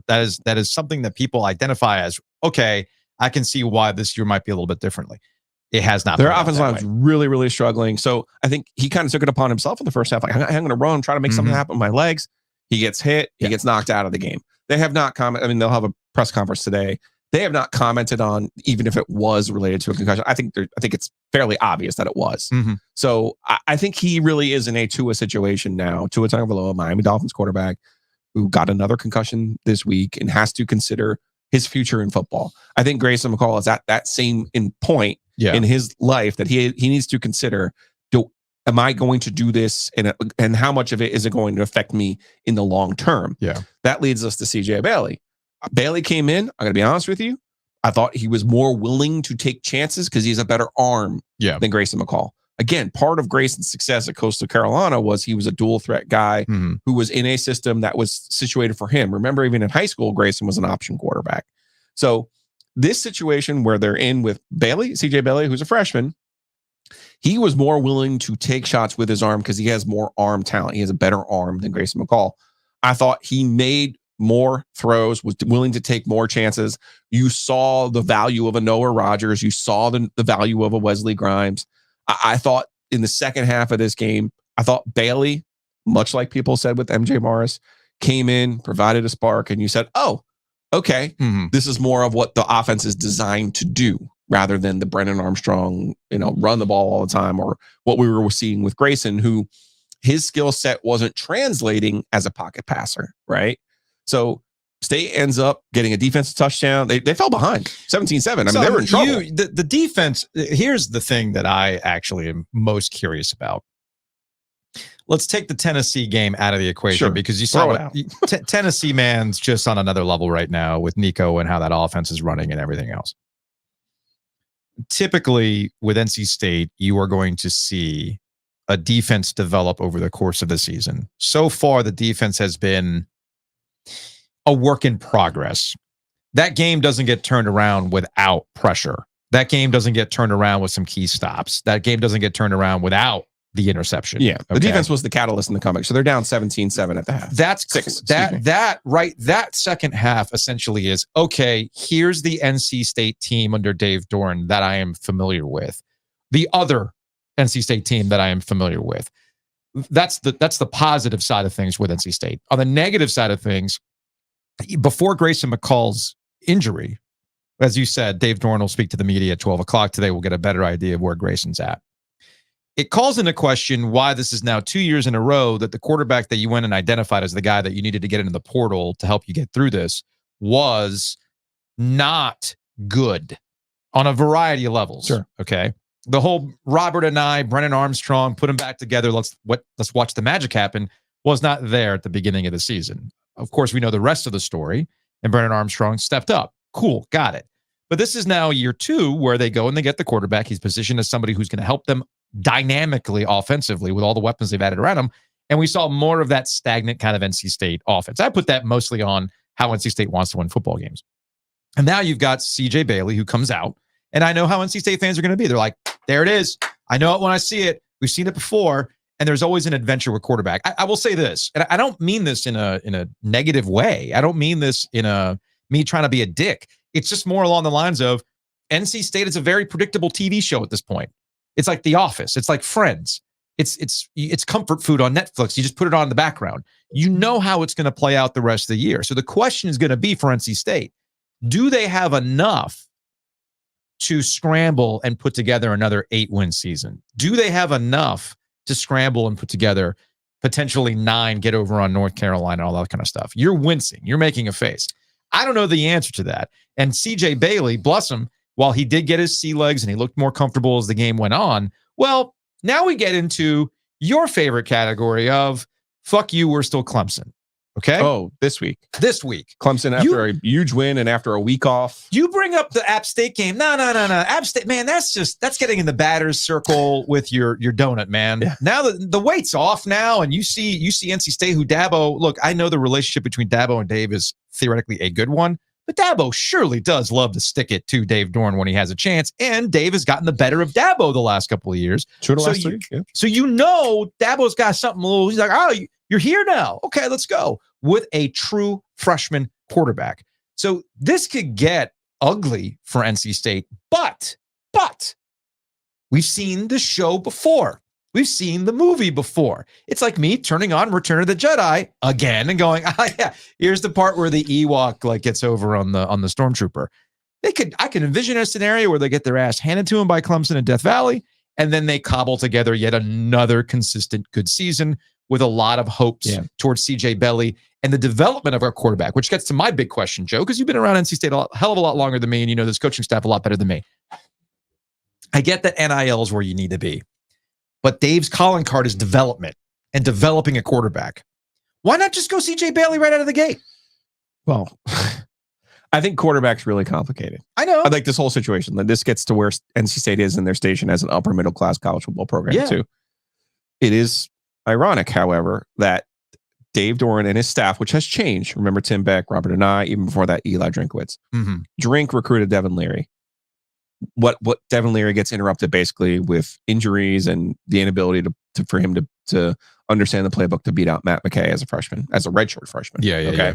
That is something that people identify as, okay, I can see why this year might be a little bit differently. It has not. Their offensive line was really, really struggling. So I think he kind of took it upon himself in the first half. Like, I'm going to run, try to make something happen with my legs. He gets hit. He gets knocked out of the game. They have not commented. I mean, they'll have a press conference today. They have not commented on even if it was related to a concussion. I think it's fairly obvious that it was. Mm-hmm. So I think he really is in a Tua situation now. Tua Tagovailoa, Miami Dolphins quarterback, who got another concussion this week and has to consider his future in football. I think Grayson McCall is at that same point in his life that he needs to consider, am I going to do this, and how much of it is it going to affect me in the long term? Yeah. That leads us to CJ Bailey. Bailey came in, I'm going to be honest with you, I thought he was more willing to take chances because he's a better arm than Grayson McCall. Again, part of Grayson's success at Coastal Carolina was he was a dual threat guy who was in a system that was situated for him. Remember, even in high school, Grayson was an option quarterback. So this situation where they're in with Bailey, CJ Bailey, who's a freshman, he was more willing to take shots with his arm because he has more arm talent. He has a better arm than Grayson McCall. I thought he made more throws, was willing to take more chances. You saw the value of a Noah Rogers. You saw the value of a Wesley Grimes. I thought in the second half of this game, I thought Bailey, much like people said with MJ Morris, came in, provided a spark, and you said, oh, okay, this is more of what the offense is designed to do rather than the Brennan Armstrong, run the ball all the time, or what we were seeing with Grayson, who his skill set wasn't translating as a pocket passer, right? So State ends up getting a defensive touchdown. They fell behind 17-7. I mean, they were in trouble. The defense, here's the thing that I actually am most curious about. Let's take the Tennessee game out of the equation because you saw Tennessee man's just on another level right now with Nico and how that offense is running and everything else. Typically with NC State, you are going to see a defense develop over the course of the season. So far, the defense has been a work in progress. That game doesn't get turned around without pressure. That game doesn't get turned around with some key stops. That game doesn't get turned around without the interception. Yeah. The defense was the catalyst in the comeback. So they're down 17-7 at the half. That second half essentially is, okay, here's the NC State team under Dave Doeren that I am familiar with. The other NC State team that I am familiar with. That's the positive side of things with NC State. On the negative side of things, before Grayson McCall's injury, as you said, Dave Doeren will speak to the media at 12 o'clock today. We'll get a better idea of where Grayson's at. It calls into question why this is now 2 years in a row that the quarterback that you went and identified as the guy that you needed to get into the portal to help you get through this was not good on a variety of levels. Sure. Okay. The whole Robert and I, Brennan Armstrong, put them back together. Let's watch the magic happen was not there at the beginning of the season. Of course, we know the rest of the story, and Brennan Armstrong stepped up. Cool. Got it. But this is now year 2 where they go and they get the quarterback. He's positioned as somebody who's going to help them dynamically offensively with all the weapons they've added around him. And we saw more of that stagnant kind of NC State offense. I put that mostly on how NC State wants to win football games. And now you've got CJ Bailey who comes out, and I know how NC State fans are going to be. They're like, there it is. I know it when I see it. We've seen it before. And there's always an adventure with quarterback. I will say this, and I don't mean this in a negative way. I don't mean this in me trying to be a dick. It's just more along the lines of NC State is a very predictable TV show at this point. It's like The Office. It's like Friends. It's comfort food on Netflix. You just put it on in the background. You know how it's going to play out the rest of the year. So the question is going to be for NC State, do they have enough to scramble and put together another 8-win season? Do they have enough to scramble and put together potentially 9, get over on North Carolina, all that kind of stuff? You're wincing. You're making a face. I don't know the answer to that. And CJ Bailey, bless him, while he did get his sea legs and he looked more comfortable as the game went on, well, now we get into your favorite category of fuck you, we're still Clemson. Okay. Oh, this week. Clemson after a huge win and after a week off. You bring up the App State game. No. App State, man, that's getting in the batter's circle with your donut, man. Yeah. Now the weight's off now, and you see NC State, who Dabo, look, I know the relationship between Dabo and Dave is theoretically a good one, but Dabo surely does love to stick it to Dave Doeren when he has a chance, and Dave has gotten the better of Dabo the last couple of years. True to so last week, yeah. So Dabo's got something a little, he's like, oh, you're here now. Okay, let's go. With a true freshman quarterback. So this could get ugly for NC State, but we've seen the show before. We've seen the movie before. It's like me turning on Return of the Jedi again and going, yeah, here's the part where the Ewok gets over on the stormtrooper. I can envision a scenario where they get their ass handed to them by Clemson and Death Valley, and then they cobble together yet another consistent good season with a lot of hopes towards CJ Bailey and the development of our quarterback, which gets to my big question, Joe, because you've been around NC State a hell of a lot longer than me, and you know this coaching staff a lot better than me. I get that NIL is where you need to be, but Dave's calling card is development and developing a quarterback. Why not just go CJ Bailey right out of the gate? Well, I think quarterback's really complicated. I know. I like this whole situation. This gets to where NC State is in their station as an upper middle class college football program too. It is ironic, however, that Dave Doeren and his staff, which has changed. Remember Tim Beck, Robert and I, even before that, Eli Drinkwitz. Mm-hmm. Drink recruited Devin Leary. What Devin Leary gets interrupted basically with injuries and the inability for him to understand the playbook to beat out Matt McKay as a freshman, as a redshirt freshman. Yeah.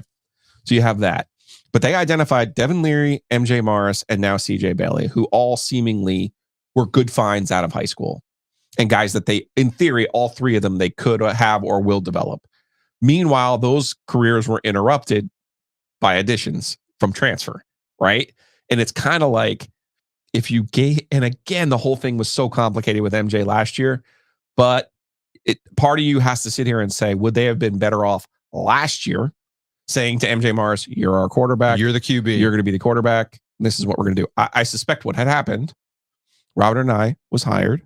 So you have that. But they identified Devin Leary, MJ Morris, and now CJ Bailey, who all seemingly were good finds out of high school. And guys that they, in theory, all three of them, they could have or will develop. Meanwhile, those careers were interrupted by additions from transfer, right? And it's kind of like if you gave, and again, the whole thing was so complicated with MJ last year, but part of you has to sit here and say, would they have been better off last year saying to MJ Morris, you're our quarterback. You're the QB. You're going to be the quarterback. This is what we're going to do. I suspect what had happened, Robert and I was hired,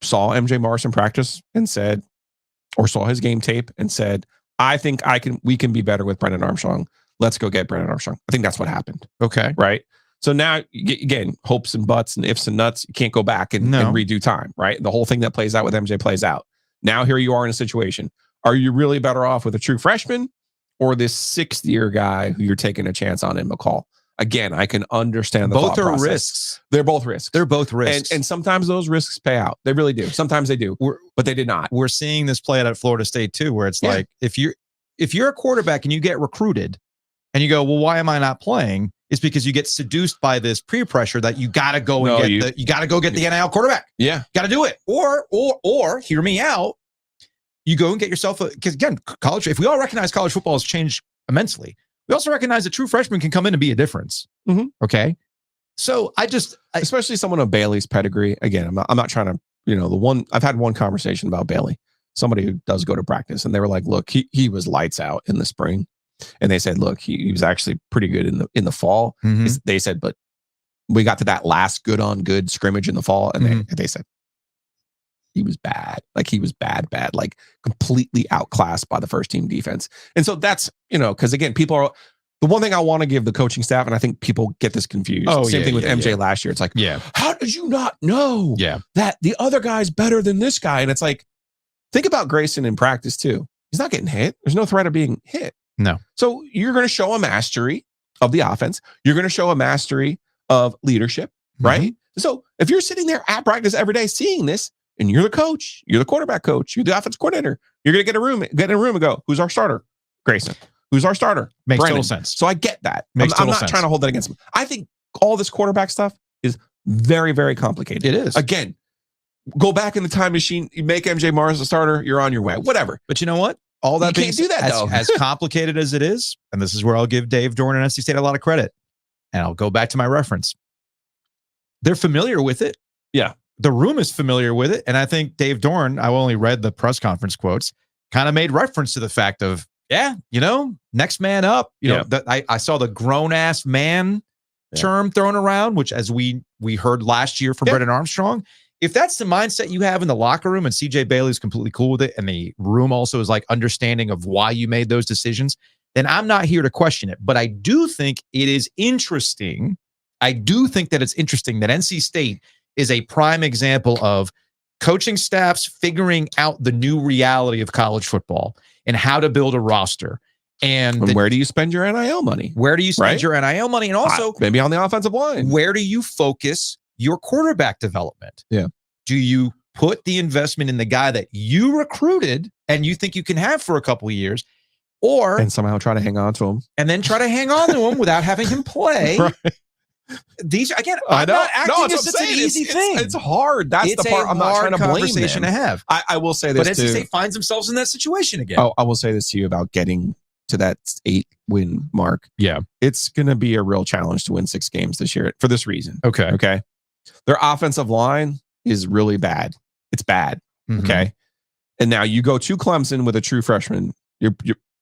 saw MJ Morris in practice and said, or saw his game tape and said, I think we can be better with Brennan Armstrong. Let's go get Brennan Armstrong. I think that's what happened. Okay. Right. So now, again, hopes and buts and ifs and nuts, you can't go back and redo time, right? The whole thing that plays out with MJ plays out. Now here you are in a situation. Are you really better off with a true freshman? or this 6th-year guy who you're taking a chance on in McCall? Again, I can understand the Both thought are process. risks. They're both risks. They're both risks. And sometimes those risks pay out. They really do. Sometimes they do, but they did not. We're seeing this play out at Florida State too, where it's like if you're a quarterback and you get recruited and you go, well, why am I not playing? It's because you get seduced by this peer pressure that you got to go and get the NIL quarterback. Yeah, got to do it. Or hear me out. You go and get yourself because again, college. If we all recognize college football has changed immensely, we also recognize that true freshmen can come in and be a difference. Mm-hmm. Okay, so especially someone of Bailey's pedigree. Again, I'm not trying to I've had one conversation about Bailey, somebody who does go to practice, and they were like, look, he was lights out in the spring, and they said, look, he was actually pretty good in the fall. Mm-hmm. They said, but we got to that last good on good scrimmage in the fall, and they said he was bad. Like he was bad, like completely outclassed by the first team defense. And so that's, because again, people are the one thing I want to give the coaching staff, and I think people get this confused. Same thing with MJ last year. It's like, how did you not know that the other guy's better than this guy? And it's like, think about Grayson in practice too. He's not getting hit. There's no threat of being hit. No. So you're going to show a mastery of the offense. You're going to show a mastery of leadership, right? So if you're sitting there at practice every day seeing this, and you're the coach, you're the quarterback coach, you're the offense coordinator, you're going to get in a room and go, who's our starter? Grayson. Who's our starter? Makes Brandon. total sense. So I get that. I'm not trying to hold that against him. I think all this quarterback stuff is very, very complicated. It is. Again, go back in the time machine, you make MJ Morris a starter, you're on your way. Whatever. But you know what? All that you can't do that, though. As complicated as it is, and this is where I'll give Dave Dorn and NC State a lot of credit, and I'll go back to my reference. They're familiar with it. Yeah. The room is familiar with it. And I think Dave Dorn, I only read the press conference quotes, kind of made reference to the fact of, next man up. I saw the grown ass man term thrown around, which as we heard last year from Brendan Armstrong. If that's the mindset you have in the locker room and CJ Bailey's completely cool with it, and the room also is like understanding of why you made those decisions, then I'm not here to question it. But I do think it is interesting. I do think that it's interesting that NC State is a prime example of coaching staffs figuring out the new reality of college football and how to build a roster. And where do you spend your NIL money? Where do you spend your NIL money? And also maybe on the offensive line. Where do you focus your quarterback development? Yeah. Do you put the investment in the guy that you recruited and you think you can have for a couple of years, and somehow try to hang on to him and then try to hang on to him without having him play? Right. These again, I'm not acting as it's an easy thing. It's hard. That's the part I'm not trying to blame them. To have. I will say this, but NC State finds themselves in that situation again. Oh, I will say this to you about getting to that 8-win mark. Yeah, it's going to be a real challenge to win 6 games this year for this reason. Okay. Their offensive line is really bad. It's bad. Mm-hmm. Okay, and now you go to Clemson with a true freshman. You're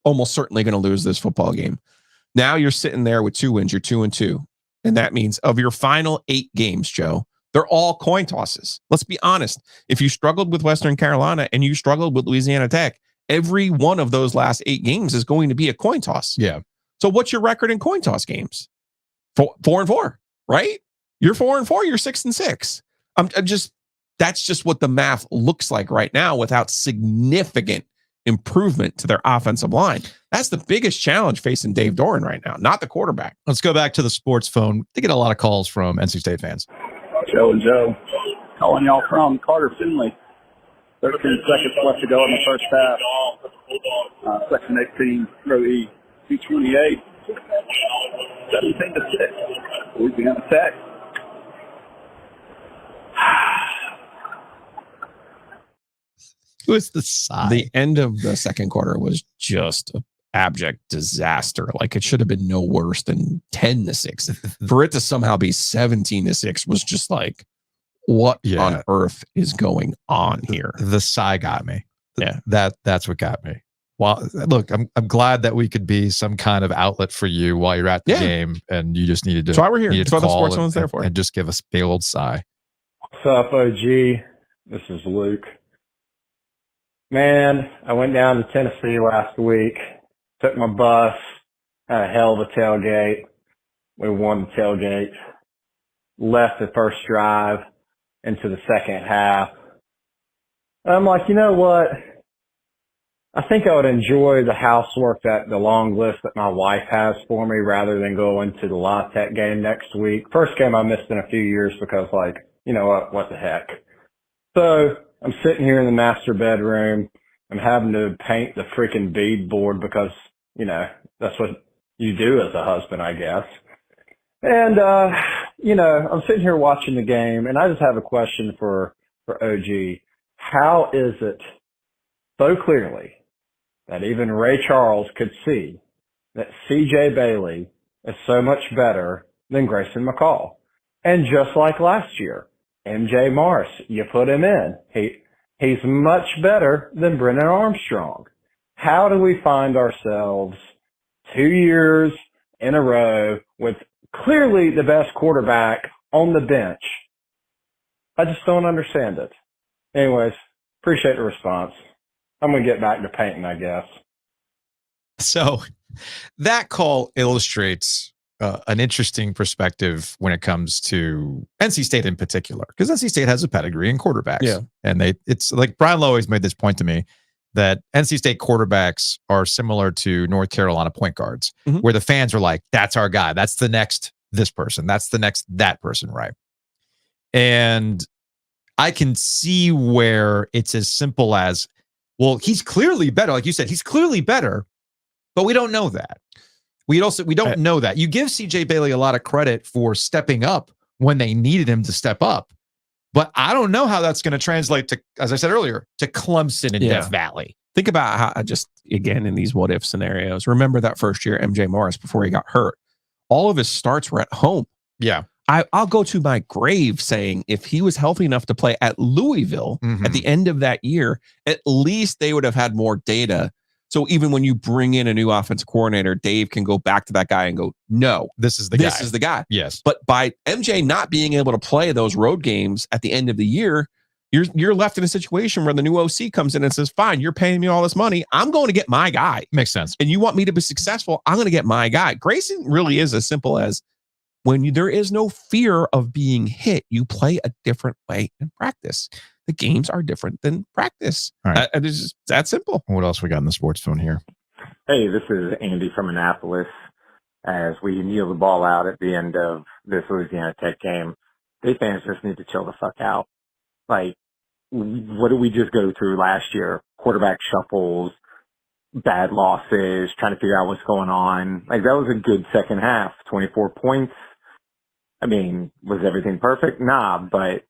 almost certainly going to lose this football game. Now you're sitting there with 2 wins. You're 2-2. And that means of your final 8 games, Joe, they're all coin tosses. Let's be honest. If you struggled with Western Carolina and you struggled with Louisiana Tech, every one of those last 8 games is going to be a coin toss. Yeah. So what's your record in coin toss games? 4-4, right? You're 4-4. You're 6-6. That's just what the math looks like right now without significant improvement to their offensive line. That's the biggest challenge facing Dave Doran right now, not the quarterback. Let's go back to the sports phone. They get a lot of calls from NC State fans. Joe and Joe, calling y'all from Carter Finley. 13 seconds left to go in the first half. Section 18, row E, 228. 17-6. Louisiana Tech. Who is the side? The end of the second quarter was just an abject disaster. Like it should have been no worse than 10-6. For it to somehow be 17-6 was just like, what on earth is going on here? The sigh got me. Yeah, that's what got me. Well, look, I'm glad that we could be some kind of outlet for you while you're at the game, and you just needed to. That's why we're here. That's what the sports one's there for. And just give us a big old sigh. What's up, OG? This is Luke. Man, I went down to Tennessee last week, took my bus, had a hell of a tailgate. We won the tailgate, left the first drive into the second half. And I'm like, you know what? I think I would enjoy the housework the long list that my wife has for me rather than going to the La Tech game next week. First game I missed in a few years because, like, you know what the heck. So I'm sitting here in the master bedroom. I'm having to paint the freaking bead board because, you know, that's what you do as a husband, I guess. And, you know, I'm sitting here watching the game, and I just have a question for OG. How is it so clearly that even Ray Charles could see that C.J. Bailey is so much better than Grayson McCall? And just like last year, M.J. Morris, you put him in. He's much better than Brennan Armstrong. How do we find ourselves 2 years in a row with clearly the best quarterback on the bench? I just don't understand it. Anyways, appreciate the response. I'm going to get back to painting, I guess. So that call illustrates an interesting perspective when it comes to NC State in particular, because NC State has a pedigree in quarterbacks. Yeah. And it's like Brian Lowe always made this point to me that NC State quarterbacks are similar to North Carolina point guards, where the fans are like, that's our guy. That's the next this person. That's the next that person, right? And I can see where it's as simple as, well, he's clearly better. Like you said, he's clearly better, but we don't know that. We don't know that. You give C.J. Bailey a lot of credit for stepping up when they needed him to step up, but I don't know how that's going to translate to, as I said earlier, to Clemson and Death Valley. Think about how, just again, in these what if scenarios, remember that first year, M.J. Morris, before he got hurt, all of his starts were at home. Yeah. I'll go to my grave saying if he was healthy enough to play at Louisville at the end of that year, at least they would have had more data. So even when you bring in a new offensive coordinator, Dave can go back to that guy and go, no, this is the guy. This is the guy. Yes. But by MJ not being able to play those road games at the end of the year, you're left in a situation where the new OC comes in and says, fine, you're paying me all this money. I'm going to get my guy. Makes sense. And you want me to be successful, I'm going to get my guy. Grayson really is as simple as when there is no fear of being hit, you play a different way in practice. The games are different than practice. All right. It's just that simple. What else we got in the sports phone here? Hey, this is Andy from Annapolis. As we kneel the ball out at the end of this Louisiana Tech game, they fans just need to chill the fuck out. Like, what did we just go through last year? Quarterback shuffles, bad losses, trying to figure out what's going on. Like, that was a good second half. 24 points. I mean, was everything perfect? Nah, but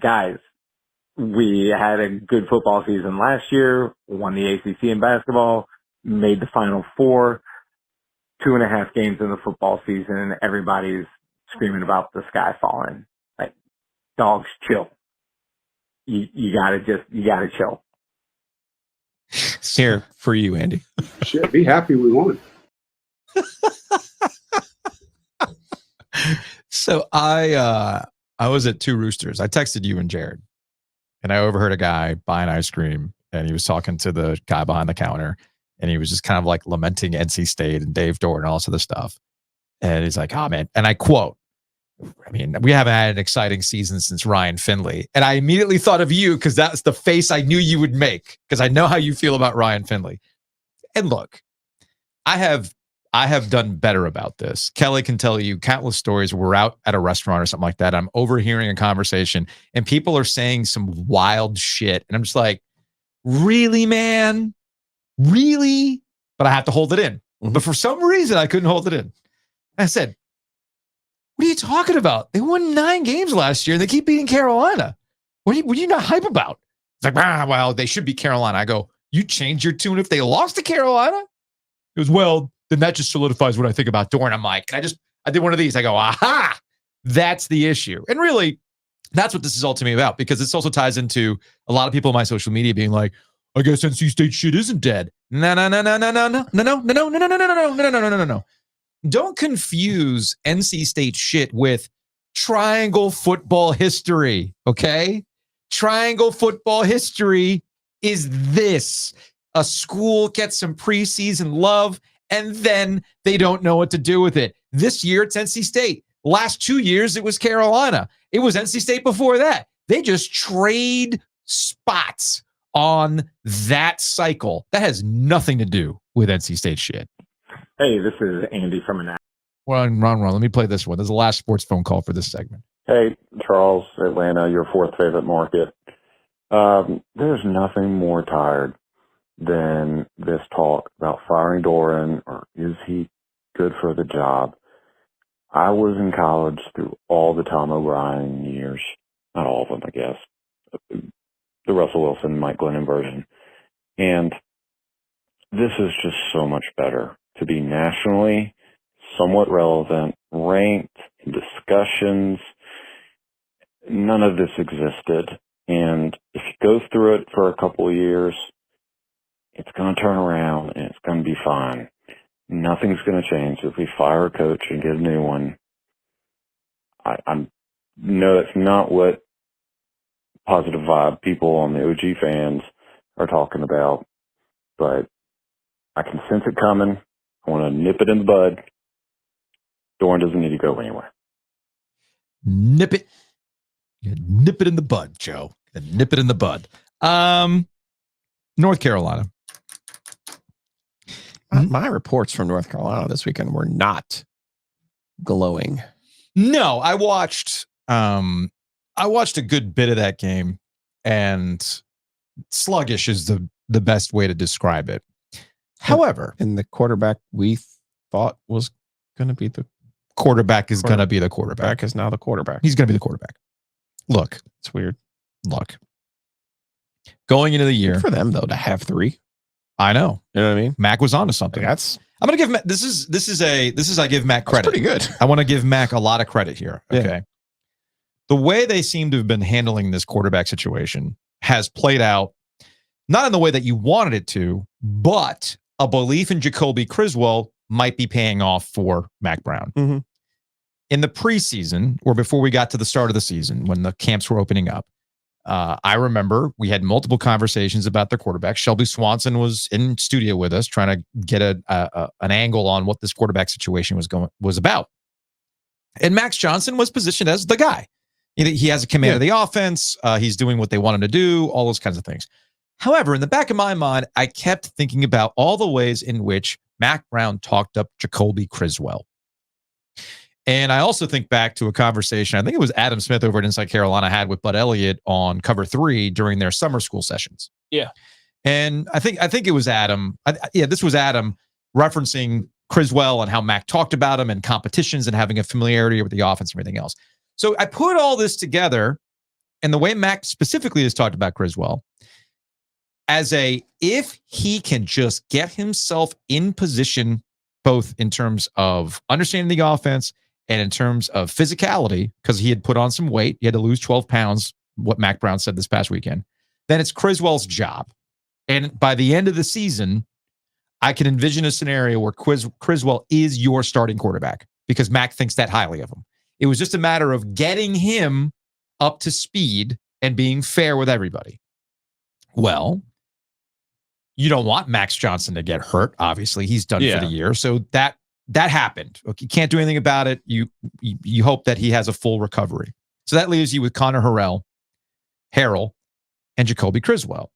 guys, we had a good football season last year, won the ACC in basketball, made the Final Four, 2.5 games in the football season, and everybody's screaming about the sky falling. Like, dogs, chill. You gotta chill. Here for you, Andy. Shit, be happy we won. So I was at Two Roosters. I texted you and Jared, and I overheard a guy buying ice cream, and he was talking to the guy behind the counter, and he was just kind of like lamenting NC State and Dave Dorr and all this other stuff. And he's like, oh man, and I quote, I mean, we haven't had an exciting season since Ryan Finley. And I immediately thought of you because that's the face I knew you would make, because I know how you feel about Ryan Finley. And look, I have done better about this. Kelly can tell you countless stories. We're out at a restaurant or something like that. I'm overhearing a conversation and people are saying some wild shit. And I'm just like, really, man? Really? But I have to hold it in. But for some reason, I couldn't hold it in. I said, what are you talking about? They won 9 games last year and they keep beating Carolina. What are you not hype about? It's like, well, they should be Carolina. I go, you change your tune if they lost to Carolina? It was, well, then that just solidifies what I think about Dorn. I'm like, I did one of these. I go, aha, that's the issue. And really, that's what this is ultimately about, because this also ties into a lot of people in my social media being like, I guess NC State shit isn't dead. No. Don't confuse NC State shit with triangle football history, okay? Triangle football history is this. A school gets some preseason love, and then they don't know what to do with it. This year, it's NC State. Last 2 years, it was Carolina. It was NC State before that. They just trade spots on that cycle. That has nothing to do with NC State shit. Hey, this is Andy from Annapolis. Well, Ron, let me play this one. This is the last sports phone call for this segment. Hey, Charles, Atlanta, your fourth favorite market. There's nothing more tired than this talk about firing Doran or is he good for the job. I was in college through all the Tom O'Brien years. Not all of them, I guess. The Russell Wilson, Mike Glennon version. And this is just so much better to be nationally somewhat relevant, ranked, in discussions. None of this existed. And if you go through it for a couple of years, it's going to turn around and it's going to be fine. Nothing's going to change if we fire a coach and get a new one. I know that's not what positive vibe people on the OG fans are talking about, but I can sense it coming. I want to nip it in the bud. Doran doesn't need to go anywhere. Nip it. Nip it in the bud, Joe. Nip it in the bud. North Carolina. My reports from North Carolina this weekend were not glowing. No, I watched a good bit of that game, and sluggish is the best way to describe it. However, and the quarterback we thought was going to be the quarterback is going to be the quarterback. Is now the quarterback. He's going to be the quarterback. Look, it's weird. Look, going into the year good for them though to have three. I know. You know what I mean? Mac was onto something. I'm going to give Mac, this is I give Mac credit. That's pretty good. I want to give Mac a lot of credit here. Okay. Yeah. The way they seem to have been handling this quarterback situation has played out not in the way that you wanted it to, but a belief in Jacolby Criswell might be paying off for Mac Brown. Mm-hmm. In the preseason, or before we got to the start of the season, when the camps were opening up, I remember we had multiple conversations about their quarterback. Shelby Swanson was in studio with us trying to get an angle on what this quarterback situation was about. And Max Johnson was positioned as the guy. He has a command of the offense. He's doing what they want him to do, all those kinds of things. However, in the back of my mind, I kept thinking about all the ways in which Mac Brown talked up Jacolby Criswell. And I also think back to a conversation, I think it was Adam Smith over at Inside Carolina had with Bud Elliott on Cover 3 during their summer school sessions. Yeah. And I think it was Adam. This was Adam referencing Criswell and how Mac talked about him and competitions and having a familiarity with the offense and everything else. So I put all this together, and the way Mac specifically has talked about Criswell as if he can just get himself in position, both in terms of understanding the offense and in terms of physicality, because he had put on some weight. He had to lose 12 pounds, what Mac Brown said this past weekend. Then it's Criswell's job. And by the end of the season, I can envision a scenario where Criswell is your starting quarterback because Mac thinks that highly of him. It was just a matter of getting him up to speed and being fair with everybody. Well, you don't want Max Johnson to get hurt. Obviously, he's done for the year. So that happened. Okay, you can't do anything about it. You hope that he has a full recovery. So that leaves you with Connor Harrell, and Jacolby Criswell.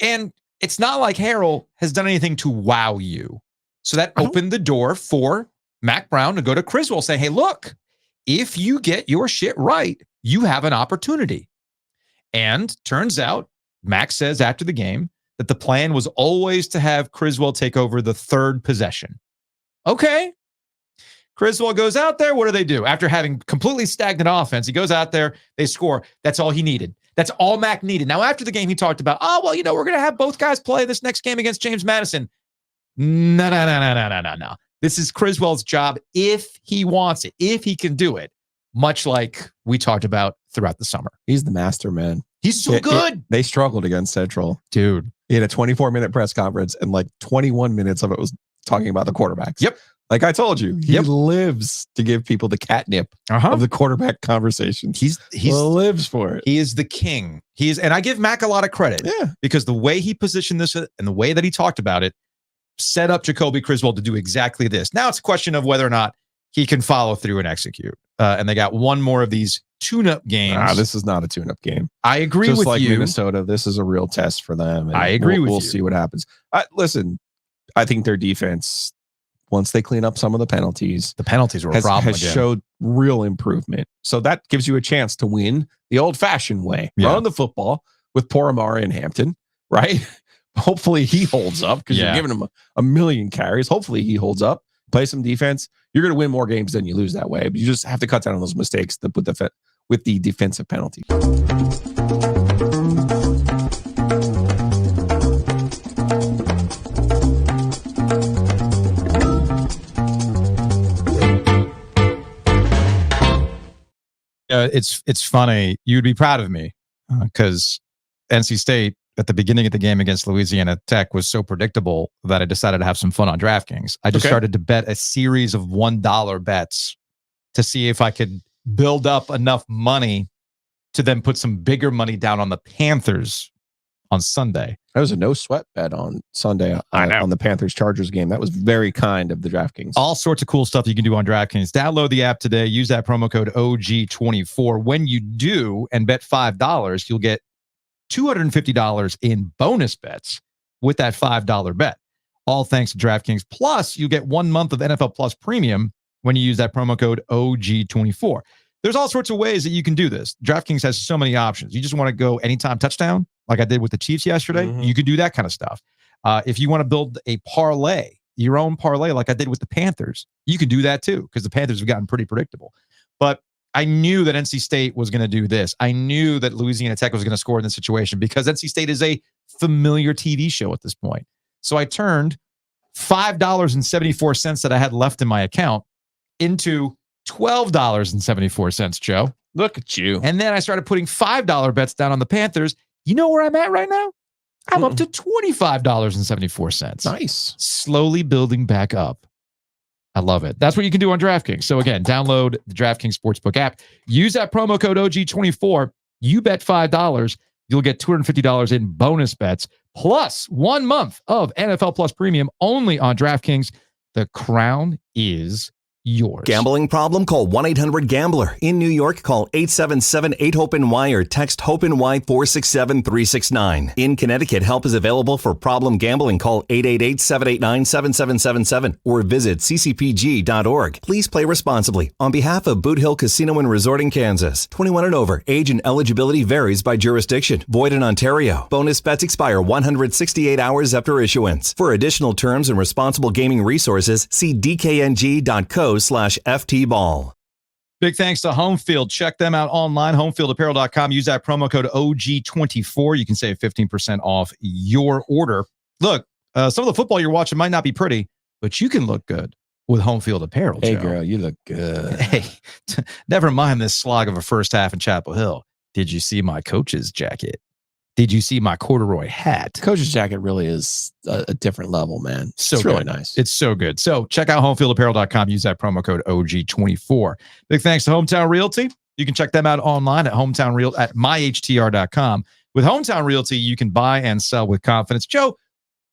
And it's not like Harrell has done anything to wow you. So that opened the door for Mac Brown to go to Criswell saying, hey, look, if you get your shit right, you have an opportunity. And turns out, Mac says after the game that the plan was always to have Criswell take over the third possession. Okay. Criswell goes out there. What do? After having completely stagnant offense, he goes out there, they score. That's all he needed. That's all Mac needed. Now, after the game, he talked about, we're going to have both guys play this next game against James Madison. No. This is Criswell's job if he wants it, if he can do it, much like we talked about throughout the summer. He's the master, man. He's so good. They struggled against Central. Dude. He had a 24-minute press conference, and like 21 minutes of it was talking about the quarterbacks. Yep. Like I told you, he lives to give people the catnip of the quarterback conversation. He lives for it. He is the king. And I give Mac a lot of credit. Yeah. Because the way he positioned this and the way that he talked about it set up Jacolby Criswell to do exactly this. Now it's a question of whether or not he can follow through and execute. And they got one more of these tune-up games. This is not a tune-up game. I agree Just with like you. Minnesota, this is a real test for them. And I agree with we'll you. see what happens. Listen, I think their defense, once they clean up some of the penalties were a problem has again. showed real improvement. So that gives you a chance to win the old-fashioned way. Yeah. Run the football with poor Amari in Hampton, right? Hopefully he holds up because you're giving him a million carries. Hopefully he holds up, play some defense. You're going to win more games than you lose that way. But you just have to cut down on those mistakes with the defensive penalty. It's funny. You'd be proud of me because NC State at the beginning of the game against Louisiana Tech was so predictable that I decided to have some fun on DraftKings. I just started to bet a series of $1 bets to see if I could build up enough money to then put some bigger money down on the Panthers on Sunday. That was a no sweat bet on Sunday on the Panthers-Chargers game. That was very kind of the DraftKings. All sorts of cool stuff you can do on DraftKings. Download the app today. Use that promo code OG24. When you do and bet $5, you'll get $250 in bonus bets with that $5 bet. All thanks to DraftKings. Plus, you get 1 month of NFL Plus Premium when you use that promo code OG24. There's all sorts of ways that you can do this. DraftKings has so many options. You just want to go anytime touchdown, like I did with the Chiefs yesterday. You could do that kind of stuff. If you want to build a parlay, your own parlay, like I did with the Panthers, you can do that too, because the Panthers have gotten pretty predictable. But I knew that NC State was going to do this. I knew that Louisiana Tech was going to score in this situation because NC State is a familiar TV show at this point. So I turned $5.74 that I had left in my account into $12.74, Joe. Look at you. And then I started putting $5 bets down on the Panthers. You know where I'm at right now? I'm up to $25.74. Nice. Slowly building back up. I love it. That's what you can do on DraftKings. So again, download the DraftKings Sportsbook app. Use that promo code OG24. You bet $5, you'll get $250 in bonus bets, plus 1 month of NFL Plus Premium only on DraftKings. The crown is yours. Gambling problem? Call 1-800-GAMBLER. In New York, call 877-8-HOPE-NY or text HOPE-NY 467-369. In Connecticut, help is available for problem gambling. Call 888-789-7777 or visit ccpg.org. Please play responsibly. On behalf of Boot Hill Casino and Resort in Kansas, 21 and over. Age and eligibility varies by jurisdiction. Void in Ontario. Bonus bets expire 168 hours after issuance. For additional terms and responsible gaming resources, see dkng.co/ftball. Big thanks to Homefield. Check them out online, homefieldapparel.com. Use that promo code OG24. You can save 15% off your order. Look, some of the football you're watching might not be pretty, but you can look good with Homefield Apparel. Hey, Joe. girl, you look good. Hey, never mind this slog of a first half in Chapel Hill. Did you see my coach's jacket? Did you see my corduroy hat? Coach's jacket really is a different level, man. So it's really good. nice. It's so good. So check out homefieldapparel.com. Use that promo code OG24. Big thanks to Hometown Realty. You can check them out online at myhtr.com. With Hometown Realty, you can buy and sell with confidence. Joe,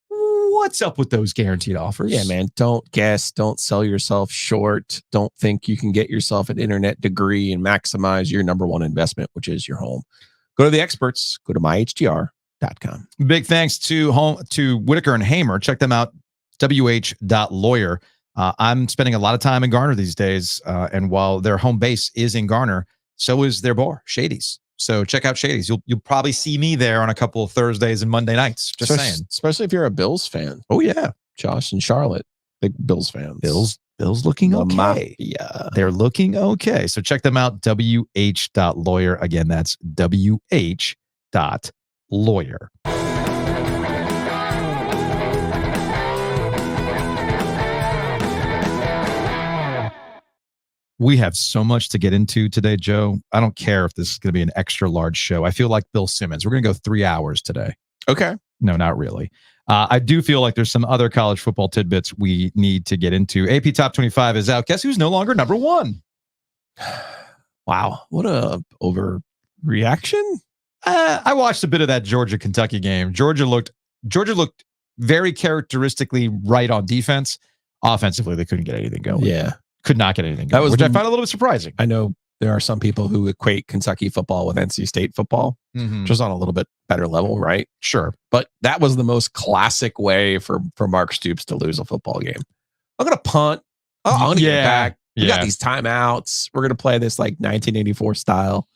what's up with those guaranteed offers? Yeah, man. Don't guess. Don't sell yourself short. Don't think you can get yourself an internet degree and maximize your number one investment, which is your home. Go to the experts. Go to myhtr.com. Big thanks to Whitaker and Hamer. Check them out, wh.lawyer. I'm spending a lot of time in Garner these days, and while their home base is in Garner, so is their bar, Shady's. So check out Shady's. You'll probably see me there on a couple of Thursdays and Monday nights. Just saying. Especially if you're a Bills fan. Oh, yeah. Josh and Charlotte, big Bills fans. Bills looking okay. Mafia. They're looking okay. So check them out, wh.lawyer. Again, that's wh.lawyer. We have so much to get into today, Joe. I don't care if this is going to be an extra large show. I feel like Bill Simmons. We're going to go 3 hours today. Okay. No, not really. I do feel like there's some other college football tidbits we need to get into. AP Top 25 is out. Guess who's no longer number one? Wow. What a overreaction. I watched a bit of that Georgia-Kentucky game. Georgia looked very characteristically right on defense. Offensively, they couldn't get anything going. Yeah. Could not get anything going, which I found a little bit surprising. I know there are some people who equate Kentucky football with NC State football, Mhm. just on a little bit better level, right? Sure. But that was the most classic way for Mark Stoops to lose a football game. I'm going to punt. I'm going to get back. We got these timeouts. We're going to play this like 1984 style.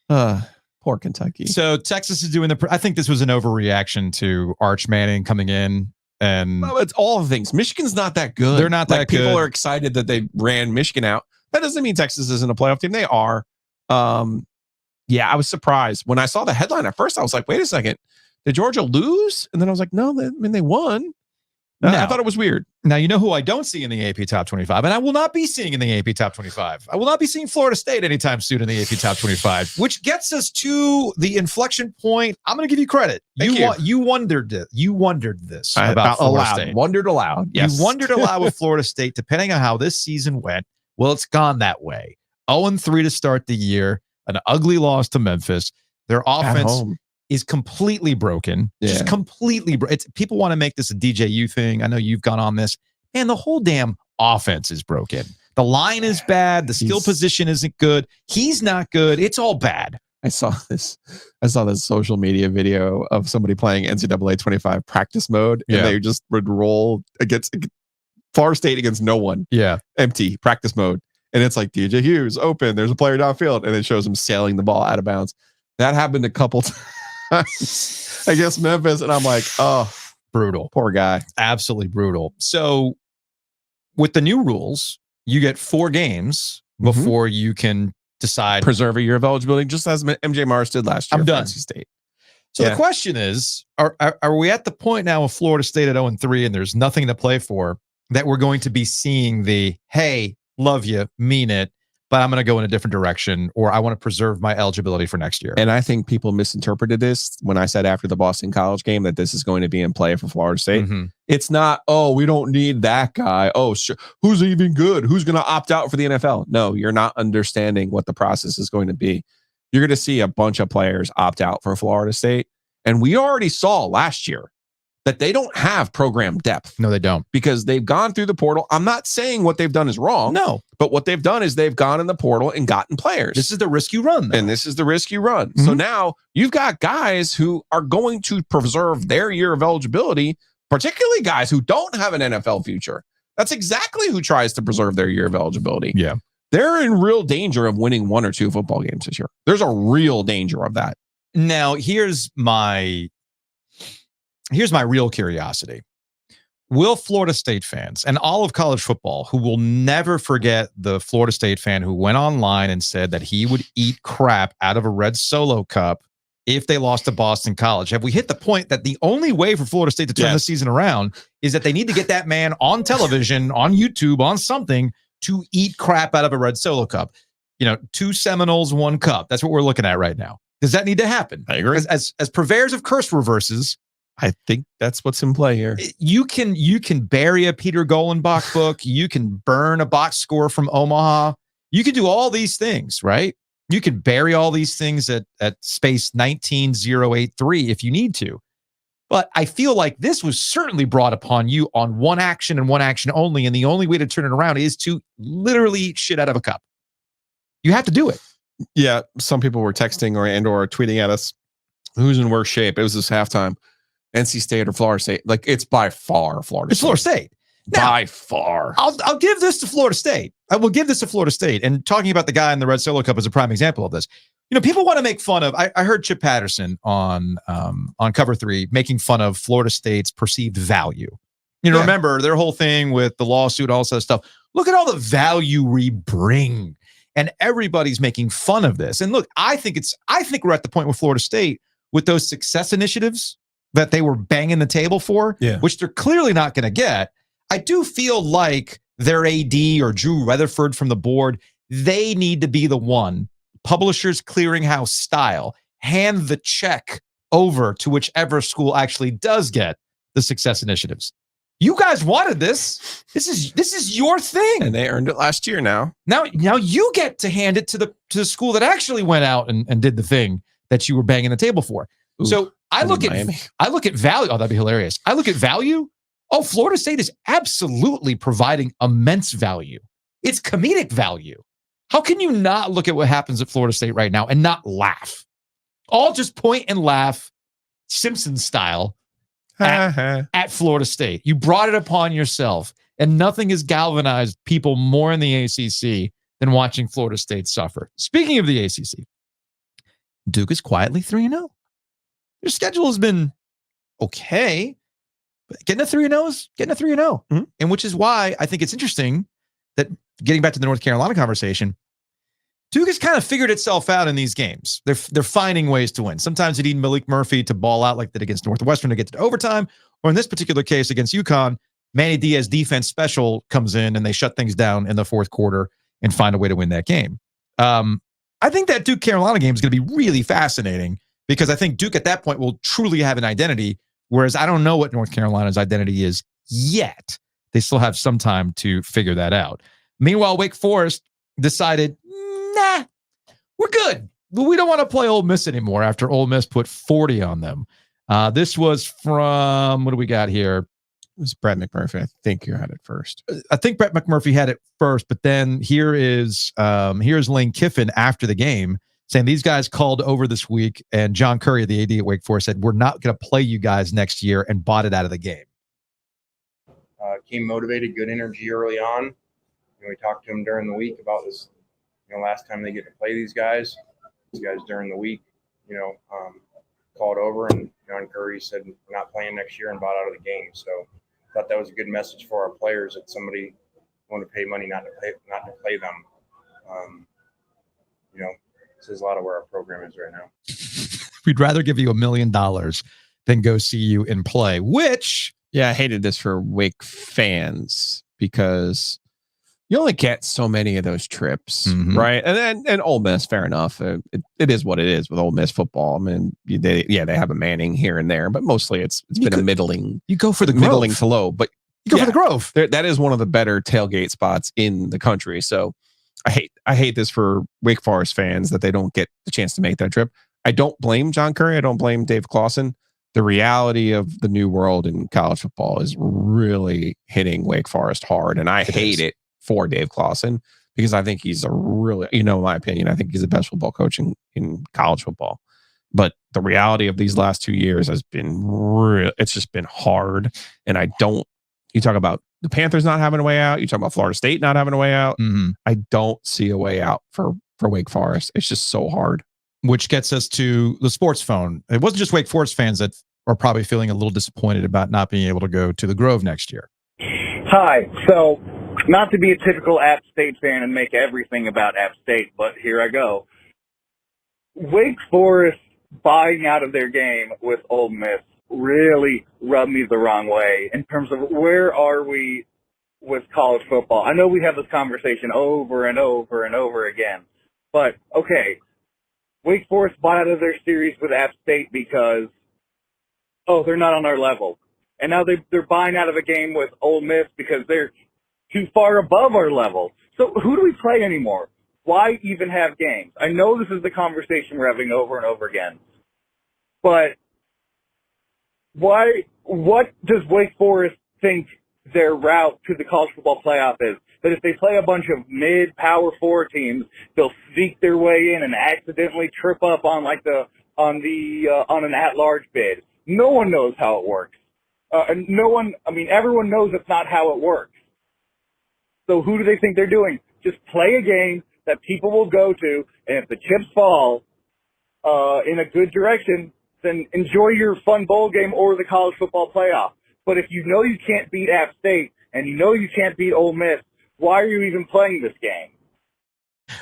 Poor Kentucky. So Texas is doing I think this was an overreaction to Arch Manning coming in. And well, it's all the things. Michigan's not that good. They're not that good. People are excited that they ran Michigan out. That doesn't mean Texas isn't a playoff team. They are. Yeah, I was surprised when I saw the headline at first. I was like, wait a second, did Georgia lose? And then I was like, no, they won. I thought it was weird. Now, you know who I don't see in the AP Top 25, and I will not be seeing in the AP Top 25. I will not be seeing Florida State anytime soon in the AP Top 25, which gets us to the inflection point. I'm going to give you credit. You wondered this about Florida State. Wondered aloud. Yes. You wondered aloud with Florida State, depending on how this season went. Well, it's gone that way. 0-3 to start the year, an ugly loss to Memphis. Their offense is completely broken. Just completely people want to make this a DJU thing. I know you've gone on this. And the whole damn offense is broken. The line is bad. The skill position isn't good. He's not good. It's all bad. I saw this social media video of somebody playing NCAA 25 practice mode, and they just would roll against Florida State against no one. Yeah. Empty practice mode. And it's like DJ Hughes open. There's a player downfield, and it shows him sailing the ball out of bounds. That happened a couple times. I guess Memphis, and I'm like, oh, brutal. Poor guy. Absolutely brutal. So with the new rules, you get 4 games before you can decide. Preserve a year of eligibility, just as MJ Morris did last year. I'm done. NC State. So the question is, are we at the point now with Florida State at 0-3 and there's nothing to play for, that we're going to be seeing the, hey, love you, mean it, but I'm going to go in a different direction, or I want to preserve my eligibility for next year? And I think people misinterpreted this when I said after the Boston College game that this is going to be in play for Florida State. It's not, oh, we don't need that guy. Oh, sure. Who's even good? Who's going to opt out for the NFL? No, you're not understanding what the process is going to be. You're going to see a bunch of players opt out for Florida State. And we already saw last year that they don't have program depth. No, they don't. Because they've gone through the portal. I'm not saying what they've done is wrong. No. But what they've done is they've gone in the portal and gotten players. This is the risk you run, though. And this is the risk you run. So now you've got guys who are going to preserve their year of eligibility, particularly guys who don't have an NFL future. That's exactly who tries to preserve their year of eligibility. Yeah. They're in real danger of winning 1 or 2 football games this year. There's a real danger of that. Now, here's my real curiosity. Will Florida State fans and all of college football, who will never forget the Florida State fan who went online and said that he would eat crap out of a red Solo cup if they lost to Boston College, have we hit the point that the only way for Florida State to turn the season around is that they need to get that man on television, on YouTube, on something to eat crap out of a red Solo cup? 2 Seminoles, 1 cup. That's what we're looking at right now. Does that need to happen? I agree. As purveyors of curse reverses, I think that's what's in play here. You can bury a Peter Golenbach book. You can burn a box score from Omaha. You can do all these things, right? You can bury all these things at space 19083 if you need to. But I feel like this was certainly brought upon you on one action and one action only. And the only way to turn it around is to literally eat shit out of a cup. You have to do it. Yeah. Some people were texting or tweeting at us, who's in worse shape? It was this halftime. NC State or Florida State. Like, it's by far Florida State. It's Florida State. Now, by far. I'll give this to Florida State. I will give this to Florida State. And talking about the guy in the red Solo cup is a prime example of this. People want to make fun of, I heard Chip Patterson on Cover 3 making fun of Florida State's perceived value. Remember their whole thing with the lawsuit, all that stuff. Look at all the value we bring. And everybody's making fun of this. And look, I think we're at the point with Florida State with those success initiatives that they were banging the table for, which they're clearly not going to get. I do feel like their AD or Drew Rutherford from the board, they need to be the one, Publishers Clearinghouse style, hand the check over to whichever school actually does get the success initiatives. You guys wanted this. This is your thing. And they earned it last year now. Now you get to hand it to the school that actually went out and did the thing that you were banging the table for. Ooh, so I look at value. Oh, that'd be hilarious. I look at value. Oh, Florida State is absolutely providing immense value. It's comedic value. How can you not look at what happens at Florida State right now and not laugh? All just point and laugh, Simpsons style, at Florida State. You brought it upon yourself, and nothing has galvanized people more in the ACC than watching Florida State suffer. Speaking of the ACC, Duke is quietly 3-0. Their schedule has been okay, but getting a 3-0 is getting a 3-0. And which is why I think it's interesting that, getting back to the North Carolina conversation, Duke has kind of figured itself out in these games. They're finding ways to win. Sometimes you need Malik Murphy to ball out like that against Northwestern to get to overtime, or in this particular case against UConn, Manny Diaz defense special comes in and they shut things down in the fourth quarter and find a way to win that game. I think that Duke Carolina game is going to be really fascinating because I think Duke at that point will truly have an identity, whereas I don't know what North Carolina's identity is yet. They still have some time to figure that out. Meanwhile, Wake Forest decided, nah, we're good. We don't want to play Ole Miss anymore after Ole Miss put 40 on them. This was from, what do we got here? It was Brett McMurphy. I think you had it first. I think Brett McMurphy had it first, but then here's Lane Kiffin after the game saying these guys called over this week, and John Curry, the AD at Wake Forest, said, we're not going to play you guys next year, and bought it out of the game. Came motivated, good energy early on. We talked to him during the week about this, last time they get to play these guys during the week, called over, and John Curry said, we're not playing next year, and bought out of the game. So I thought that was a good message for our players that somebody wanted to pay money not to play them. Says a lot of where our program is right now. We'd rather give you $1 million than go see you in play, which... Yeah, I hated this for Wake fans because you only get so many of those trips, right? And Ole Miss, fair enough. It is what it is with Ole Miss football. I mean, they have a Manning here and there, but mostly it's been a middling. You go for the middling Grove. to low, but you go for the Grove. That is one of the better tailgate spots in the country. So I hate this for Wake Forest fans that they don't get the chance to make that trip. I don't blame John Curry. I don't blame Dave Clawson. The reality of the new world in college football is really hitting Wake Forest hard. And I hate it for Dave Clawson because I think he's a really, in my opinion, I think he's the best football coach in college football. But the reality of these last 2 years has been real. It's just been hard. And you talk about the Panthers not having a way out. You talk about Florida State not having a way out. I don't see a way out for Wake Forest. It's just so hard. Which gets us to the sports phone. It wasn't just Wake Forest fans that are probably feeling a little disappointed about not being able to go to the Grove next year. Hi. So, not to be a typical App State fan and make everything about App State, but here I go. Wake Forest buying out of their game with Ole Miss really rubbed me the wrong way in terms of where are we with college football. I know we have this conversation over and over and over again, but okay. Wake Forest bought out of their series with App State because, they're not on our level. And now they're buying out of a game with Ole Miss because they're too far above our level. So who do we play anymore? Why even have games? I know this is the conversation we're having over and over again. But what does Wake Forest think their route to the college football playoff is? That if they play a bunch of mid-power 4 teams, they'll sneak their way in and accidentally trip up on on an at-large bid. No one knows how it works. Everyone knows it's not how it works. So who do they think they're doing? Just play a game that people will go to, and if the chips fall in a good direction, then enjoy your fun bowl game or the college football playoff. But if you know you can't beat App State and you know you can't beat Ole Miss, why are you even playing this game?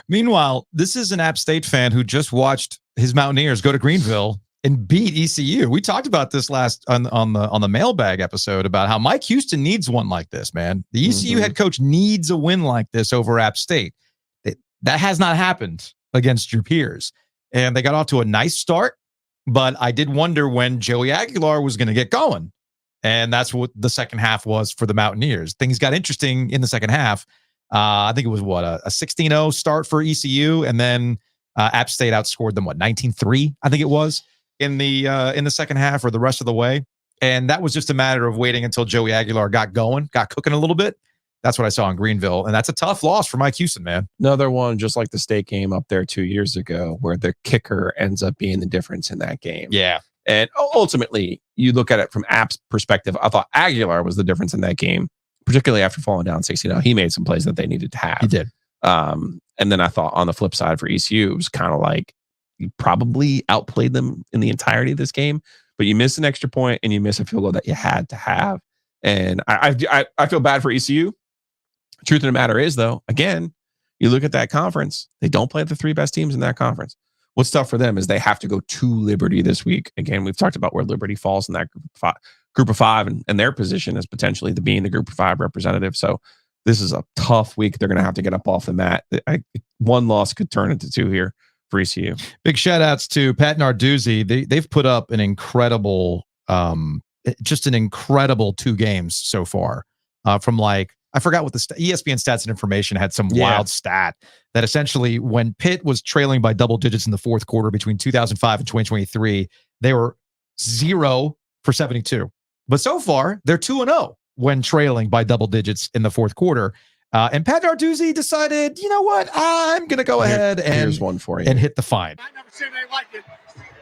Meanwhile, this is an App State fan who just watched his Mountaineers go to Greenville and beat ECU. We talked about this last on the mailbag episode about how Mike Houston needs one like this, man. The ECU head coach needs a win like this over App State. That has not happened against your peers. And they got off to a nice start, but I did wonder when Joey Aguilar was going to get going. And that's what the second half was for the Mountaineers. Things got interesting in the second half. I think it was a 16-0 start for ECU, and then App State outscored them 19-3, I think it was in the second half or the rest of the way. And that was just a matter of waiting until Joey Aguilar got cooking a little bit. That's what I saw in Greenville, and that's a tough loss for Mike Houston, man. Another one, just like the state game up there 2 years ago, where the kicker ends up being the difference in that game. Yeah. And ultimately, you look at it from App's perspective. I thought Aguilar was the difference in that game, particularly after falling down 60-0. He made some plays that they needed to have. He did. And then I thought on the flip side for ECU, it was kind of like you probably outplayed them in the entirety of this game, but you missed an extra point and you miss a field goal that you had to have. And I feel bad for ECU. Truth of the matter is, though, again, you look at that conference, they don't play the 3 best teams in that conference. What's tough for them is they have to go to Liberty this week. Again, we've talked about where Liberty falls in that group of 5 and their position as potentially being the group of 5 representative. So this is a tough week. They're going to have to get up off the mat. One loss could turn into 2 here for ECU. Big shout outs to Pat Narduzzi. They've put up an incredible, just an incredible 2 games so far. From I forgot what the ESPN Stats and Information had some wild stat that essentially when Pitt was trailing by double digits in the fourth quarter between 2005 and 2023, they were 0 for 72. But so far, they're 2-0 when trailing by double digits in the fourth quarter. And Pat Narduzzi decided, you know what? I'm going to go ahead and here's one for you and hit the fine. I never seen anything like it.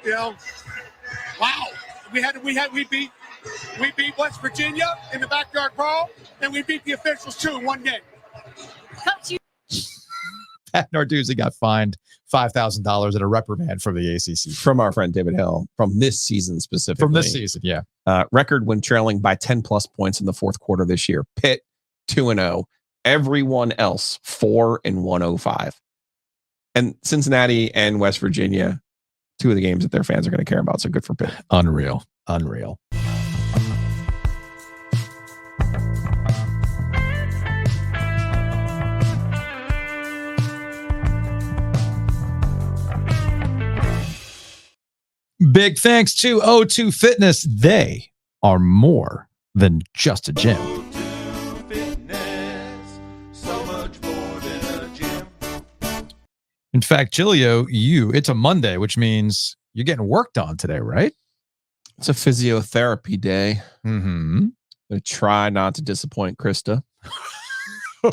You know, wow. We beat West Virginia in the backyard brawl, and we beat the officials too in one game. Pat Narduzzi got fined $5,000 at a reprimand from the ACC. From our friend David Hill, from this season specifically. From this season, yeah. Record when trailing by 10 plus points in the fourth quarter this year. Pitt 2-0. Everyone else 4-105. And Cincinnati and West Virginia, 2 of the games that their fans are going to care about. So good for Pitt. Unreal. Big thanks to O2 Fitness. They are more than just a gym. In fact, Giglio, it's a Monday, which means you're getting worked on today, right? It's a physiotherapy day. Mm-hmm. I try not to disappoint Krista.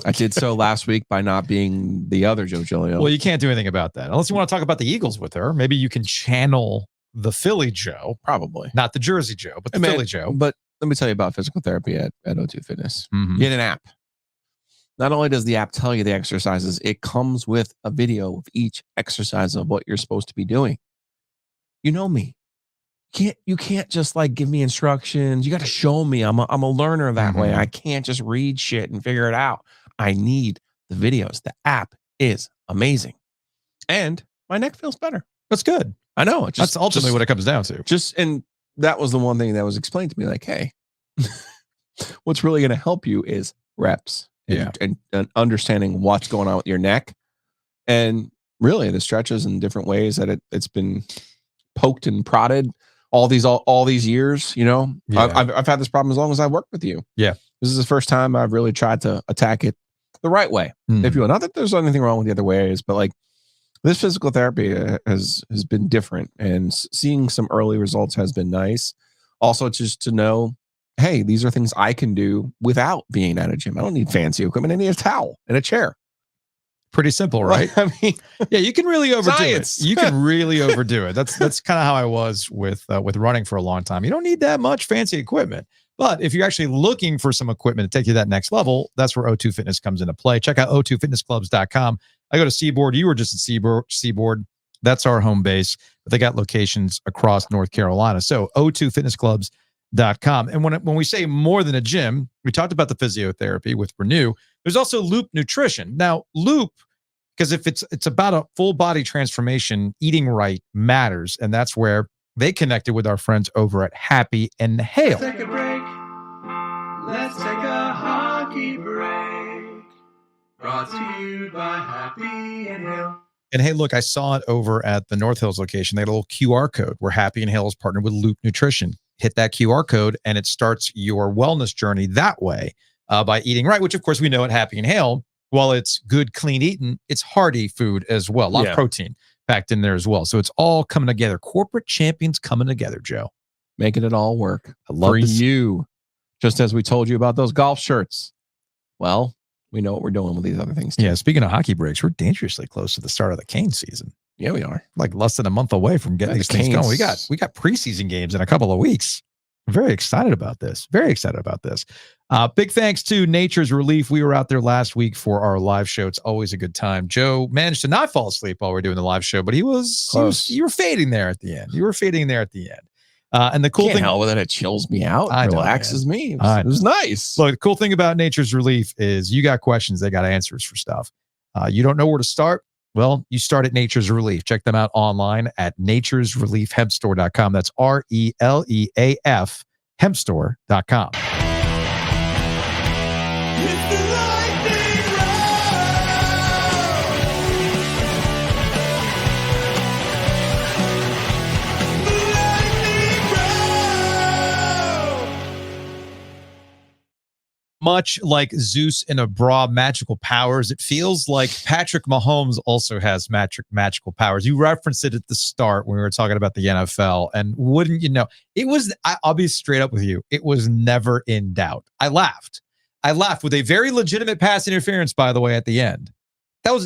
I did so last week by not being the other Joe Giglio. Well, you can't do anything about that. Unless you want to talk about the Eagles with her. Maybe you can channel the Philly Joe. Probably. Not the Jersey Joe, but the Philly Joe. But let me tell you about physical therapy at O2 Fitness. Mm-hmm. You get an app. Not only does the app tell you the exercises, it comes with a video of each exercise of what you're supposed to be doing. You know me. You can't just give me instructions. You got to show me. I'm a learner that way. I can't just read shit and figure it out. I need the videos. The app is amazing. And my neck feels better. That's good. I know. That's ultimately what it comes down to. And that was the one thing that was explained to me, hey, what's really going to help you is reps. And understanding what's going on with your neck, and really the stretches in different ways that it's been poked and prodded all these years. I've had this problem as long as I've worked with you. Yeah, this is the first time I've really tried to attack it the right way. If you will, not that there's anything wrong with the other ways, but this physical therapy has been different, and seeing some early results has been nice. Also, just to know, hey, these are things I can do without being at a gym. I don't need fancy equipment. I need a towel and a chair. Pretty simple, right? I mean, yeah, you can really overdo science. it. You can really overdo it. That's kind of how I was with running for a long time. You don't need that much fancy equipment. But if you're actually looking for some equipment to take you to that next level, that's where O2 Fitness comes into play. Check out o2fitnessclubs.com. I go to Seaboard. You were just at Seaboard. That's our home base. But they got locations across North Carolina. So o2fitnessclubs.com. And when we say more than a gym, we talked about the physiotherapy with Renew. There's also Loop Nutrition. Now, Loop, because if it's about a full body transformation, eating right matters. And that's where they connected with our friends over at Happy and Hale. Let's take a break. Let's take a hockey break. Brought to you by Happy and Hale. And hey, look, I saw it over at the North Hills location. They had a little QR code where Happy and Hale is partnered with Loop Nutrition. Hit that QR code and it starts your wellness journey that way by eating right, which of course we know at Happy and Hale, while it's good, clean eating, it's hearty food as well. A lot of protein packed in there as well. So it's all coming together. Corporate champions coming together, Joe. Making it all work. I love for this. you. Just as we told you about those golf shirts. Well, we know what we're doing with these other things too. Yeah, speaking of hockey breaks, we're dangerously close to the start of the Cane season. Yeah, we are. Like less than a month away from getting these things going. We got preseason games in a couple of weeks. I'm very excited about this. Very excited about this. Big thanks to Nature's Relief. We were out there last week for our live show. It's always a good time. Joe managed to not fall asleep while we were doing the live show, but you were fading there at the end. And the cool Can't thing, help with it chills me out, relaxes me. It was nice. Look, the cool thing about Nature's Relief is you got questions, they got answers for stuff. You don't know where to start? Well, you start at Nature's Relief. Check them out online at naturesreliefhempstore.com. That's RELEAF hempstore.com. Much like Zeus in a bra magical powers, it feels like Patrick Mahomes also has magical powers. You referenced it at the start when we were talking about the NFL, and wouldn't you know, I'll be straight up with you, it was never in doubt. I laughed with a very legitimate pass interference, by the way, at the end.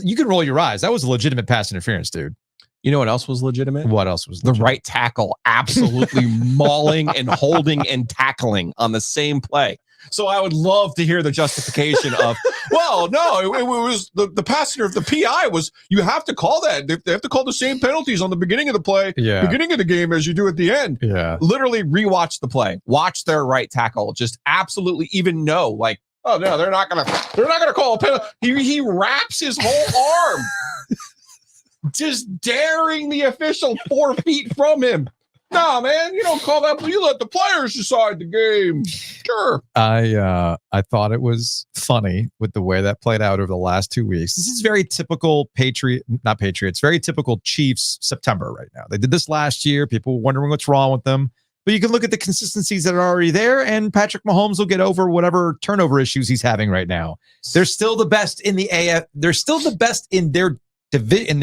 You can roll your eyes. That was a legitimate pass interference, dude. You know what else was legitimate? What else was legitimate? The right tackle absolutely mauling and holding and tackling on the same play. So I would love to hear the justification of, well, no, it was the passenger of the PI was, you have to call that. They have to call the same penalties on the beginning of the play, beginning of the game as you do at the end. Yeah. Literally rewatch the play. Watch their right tackle. Just absolutely even know, like, oh no, they're not gonna call a penalty. He wraps his whole arm. Just daring the official 4 feet from him. Nah, man, you don't call that. You let the players decide the game. Sure. I thought it was funny with the way that played out over the last 2 weeks. This is very typical very typical Chiefs September right now. They did this last year. People were wondering what's wrong with them. But you can look at the consistencies that are already there, and Patrick Mahomes will get over whatever turnover issues he's having right now. They're still the best in the AF. They're still the best in their division.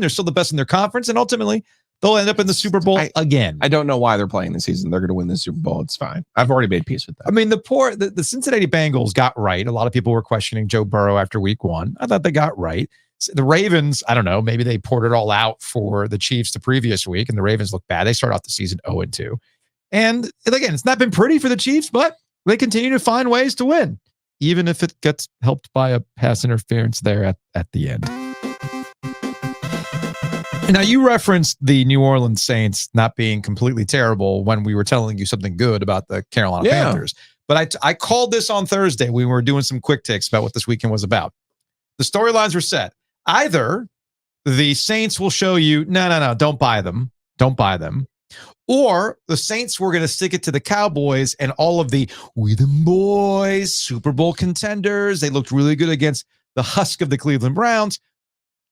They're still the best in their conference, and ultimately they'll end up in the Super Bowl again. I don't know why they're playing this season. They're going to win the Super Bowl. It's fine. I've already made peace with that. I mean, the Cincinnati Bengals got right. A lot of people were questioning Joe Burrow after week 1. I thought they got right. The Ravens, I don't know, maybe they poured it all out for the Chiefs the previous week, and the Ravens look bad. They start off the season 0-2. And again, it's not been pretty for the Chiefs, but they continue to find ways to win, even if it gets helped by a pass interference there at the end. Now, you referenced the New Orleans Saints not being completely terrible when we were telling you something good about the Carolina Panthers. But I called this on Thursday when we were doing some quick takes about what this weekend was about. The storylines were set. Either the Saints will show you, no, don't buy them. Don't buy them. Or the Saints were going to stick it to the Cowboys and all of the we them boys, Super Bowl contenders. They looked really good against the husk of the Cleveland Browns,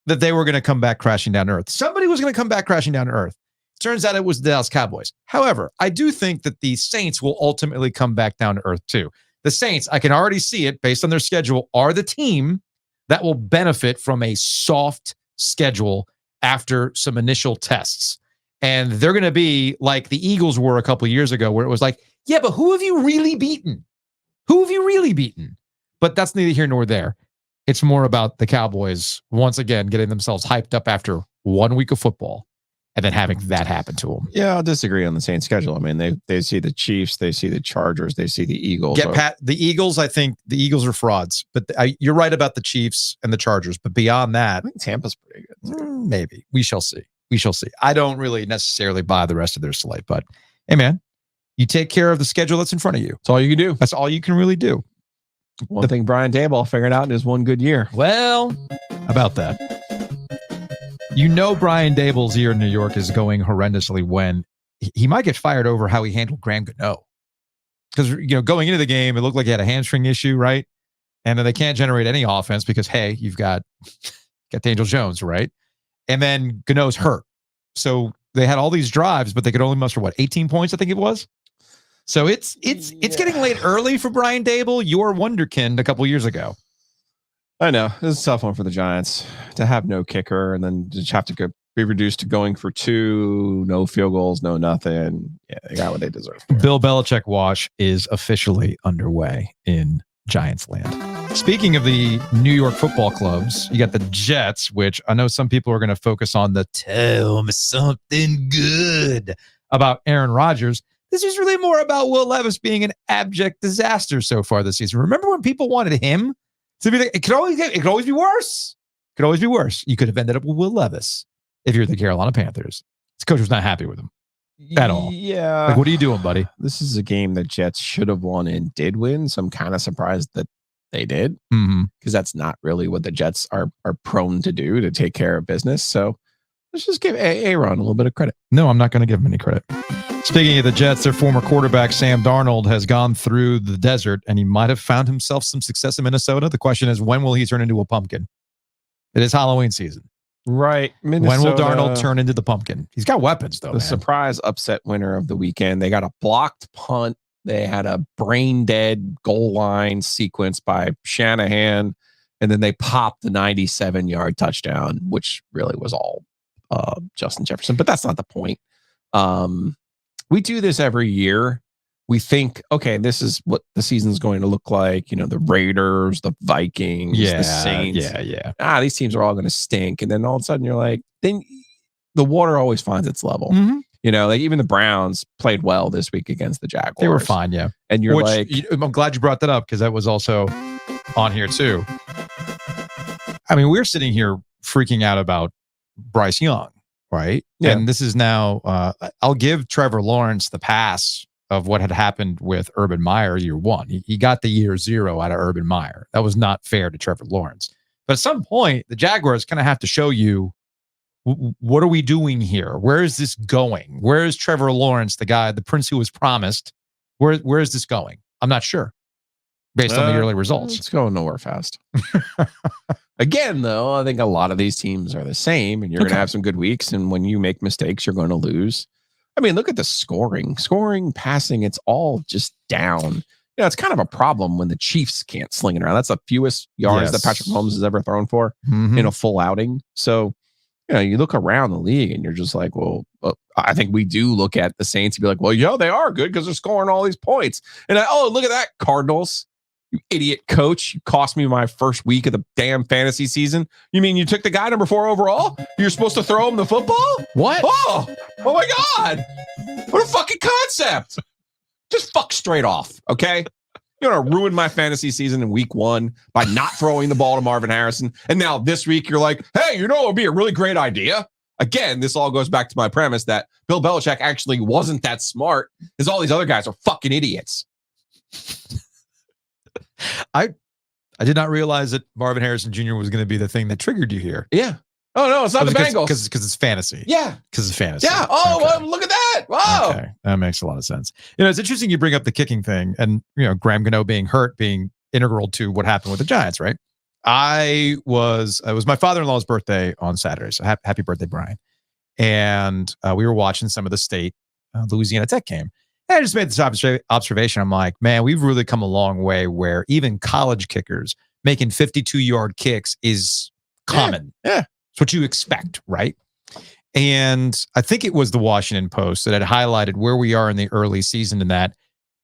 that they were going to come back crashing down to earth. Somebody was going to come back crashing down to earth. Turns out it was the Dallas Cowboys. However, I do think that the Saints will ultimately come back down to earth too. The Saints, I can already see it based on their schedule, are the team that will benefit from a soft schedule after some initial tests. And they're going to be like the Eagles were a couple of years ago, where it was like, yeah, but who have you really beaten? Who have you really beaten? But that's neither here nor there. It's more about the Cowboys, once again, getting themselves hyped up after 1 week of football and then having that happen to them. Yeah, I'll disagree on the Saints schedule. I mean, they see the Chiefs, they see the Chargers, they see the Eagles. The Eagles, I think the Eagles are frauds. But you're right about the Chiefs and the Chargers. But beyond that, I think Tampa's pretty good. Maybe. We shall see. I don't really necessarily buy the rest of their slate. But, hey, man, you take care of the schedule that's in front of you. That's all you can do. That's all you can really do. One thing Brian Daboll figured out in his one good year. Well, about that. You know Brian Daboll's year in New York is going horrendously when he might get fired over how he handled Graham Gano. Because, going into the game, it looked like he had a hamstring issue, right? And then they can't generate any offense because, hey, you've got Daniel Jones, right? And then Gano's hurt. So they had all these drives, but they could only muster, 18 points, I think it was? So it's getting late early for Brian Daboll. Your wonderkind a couple years ago. I know. This is a tough one for the Giants to have no kicker and then just have to be reduced to going for 2, no field goals, no nothing. Yeah, they got what they deserve. Bill Belichick wash is officially underway in Giants land. Speaking of the New York football clubs, you got the Jets, which I know some people are going to focus on the tell me something good about Aaron Rodgers. This is really more about Will Levis being an abject disaster so far this season. Remember when people wanted him to be it could always be worse. It could always be worse. You could have ended up with Will Levis if you're the Carolina Panthers. His coach was not happy with him at all. Yeah. Like, what are you doing, buddy? This is a game that Jets should have won and did win. So I'm kind of surprised that they did, because that's not really what the Jets are prone to do, to take care of business. So let's just give Aaron a little bit of credit. No, I'm not going to give him any credit. Speaking of the Jets, their former quarterback, Sam Darnold, has gone through the desert, and he might have found himself some success in Minnesota. The question is, when will he turn into a pumpkin? It is Halloween season. Right. Minnesota, when will Darnold turn into the pumpkin? He's got weapons, though. The surprise upset winner of the weekend. They got a blocked punt. They had a brain dead goal line sequence by Shanahan, and then they popped the 97-yard touchdown, which really was all Justin Jefferson. But that's not the point. We do this every year. We think, okay, this is what the season's going to look like. You know, the Raiders, the Vikings, the Saints. Yeah. These teams are all going to stink. And then all of a sudden you're like, then the water always finds its level. You know, like even the Browns played well this week against the Jaguars. They were fine, yeah. And you're I'm glad you brought that up, because that was also on here too. I mean, we're sitting here freaking out about Bryce Young, right? Yeah. And this is now, I'll give Trevor Lawrence the pass of what had happened with Urban Meyer year one. He got the year zero out of Urban Meyer. That was not fair to Trevor Lawrence. But at some point, the Jaguars kind of have to show you, what are we doing here? Where is this going? Where is Trevor Lawrence, the guy, the prince who was promised? Where is this going? I'm not sure, based on the early results. It's going nowhere fast. Again, though, I think a lot of these teams are the same, and you're going to have some good weeks. And when you make mistakes, you're going to lose. I mean, look at the scoring, passing. It's all just down. You know, it's kind of a problem when the Chiefs can't sling it around. That's the fewest yards that Patrick Mahomes has ever thrown for in a full outing. So, you know, you look around the league and you're just like, well, I think we do look at the Saints and be like, well, yeah, they are good because they're scoring all these points. And look at that, Cardinals. You idiot coach. You cost me my first week of the damn fantasy season. You mean you took the guy number 4 overall? You're supposed to throw him the football? What? Oh my God. What a fucking concept. Just fuck straight off, okay? You're going to ruin my fantasy season in week 1 by not throwing the ball to Marvin Harrison. And now this week you're like, hey, you know, it would be a really great idea. Again, this all goes back to my premise that Bill Belichick actually wasn't that smart, because all these other guys are fucking idiots. I did not realize that Marvin Harrison Jr. was going to be the thing that triggered you here. Yeah. Oh, no, it's not the Bengals. Because it's fantasy. Yeah. Because it's fantasy. Yeah. Oh, well, look at that. Wow. Okay. That makes a lot of sense. You know, it's interesting you bring up the kicking thing, and, you know, Graham Gano being hurt being integral to what happened with the Giants, right? It was my father-in-law's birthday on Saturday. So happy birthday, Brian. And we were watching some of the State Louisiana Tech game. And I just made this observation. I'm like, man, we've really come a long way where even college kickers making 52-yard kicks is common. Yeah. It's what you expect, right? And I think it was the Washington Post that had highlighted where we are in the early season, and that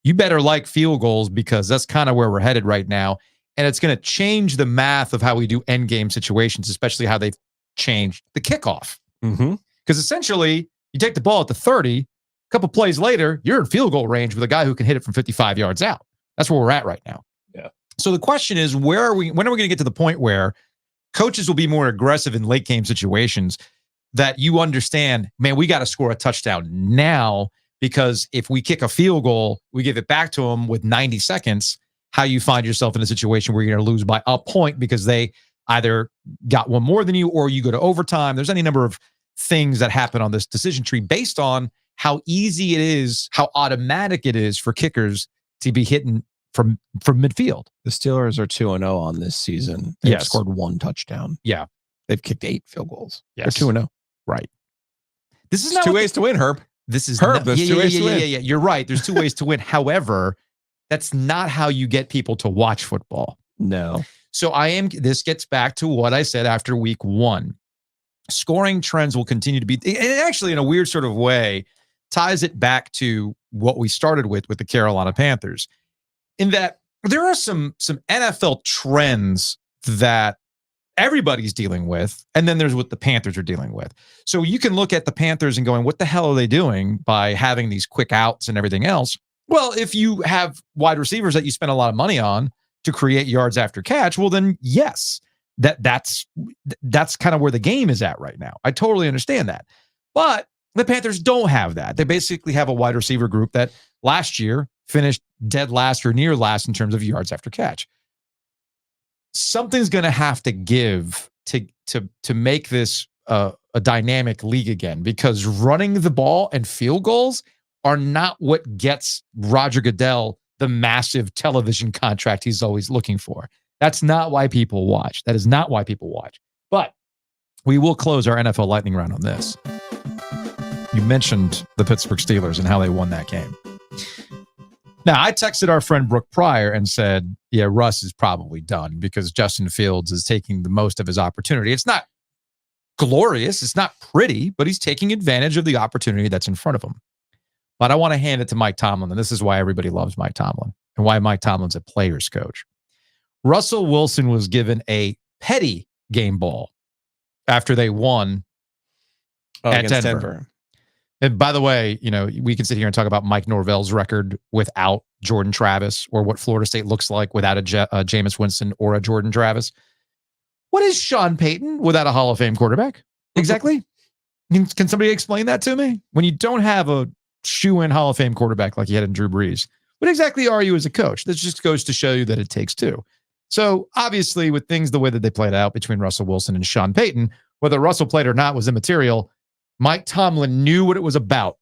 you better like field goals, because that's kind of where we're headed right now. And it's going to change the math of how we do end game situations, especially how they've changed the kickoff. Because essentially, you take the ball at the 30, a couple plays later, you're in field goal range with a guy who can hit it from 55 yards out. That's where we're at right now. Yeah. So the question is, when are we going to get to the point where coaches will be more aggressive in late game situations, that you understand, man, we got to score a touchdown now, because if we kick a field goal, we give it back to them with 90 seconds, how you find yourself in a situation where you're going to lose by a point because they either got one more than you, or you go to overtime. There's any number of things that happen on this decision tree based on how easy it is, how automatic it is for kickers to be hitting from midfield. The Steelers are 2-0 on this season. They've scored 1 touchdown. Yeah. They've kicked 8 field goals. Yes. They're 2-0. Right. This is There's 2 ways to win, Herb. This is Herb. There's 2 ways to win. Yeah. You're right. There's 2 ways to win. However, that's not how you get people to watch football. No. So this gets back to what I said after week 1. Scoring trends will continue to be, and actually in a weird sort of way, ties it back to what we started with the Carolina Panthers, in that there are some NFL trends that everybody's dealing with, and then there's what the Panthers are dealing with. So you can look at the Panthers and going, what the hell are they doing by having these quick outs and everything else? Well, if you have wide receivers that you spend a lot of money on to create yards after catch, well, then yes, that's kind of where the game is at right now. I totally understand that. But the Panthers don't have that. They basically have a wide receiver group that last year finished dead last or near last in terms of yards after catch. Something's going to have to give to make this a dynamic league again, because running the ball and field goals are not what gets Roger Goodell the massive television contract he's always looking for. That's not why people watch. That is not why people watch. But we will close our NFL lightning round on this. You mentioned the Pittsburgh Steelers and how they won that game. Now, I texted our friend Brooke Pryor and said, yeah, Russ is probably done because Justin Fields is taking the most of his opportunity. It's not glorious. It's not pretty, but he's taking advantage of the opportunity that's in front of him. But I want to hand it to Mike Tomlin, and this is why everybody loves Mike Tomlin and why Mike Tomlin's a player's coach. Russell Wilson was given a petty game ball after they won at Denver. And by the way, you know, we can sit here and talk about Mike Norvell's record without Jordan Travis, or what Florida State looks like without a Jameis Winston or a Jordan Travis. What is Sean Payton without a Hall of Fame quarterback? Exactly. Can somebody explain that to me? When you don't have a shoe-in Hall of Fame quarterback like you had in Drew Brees, what exactly are you as a coach? This just goes to show you that it takes two. So obviously, with things the way that they played out between Russell Wilson and Sean Payton, whether Russell played or not was immaterial. Mike Tomlin knew what it was about.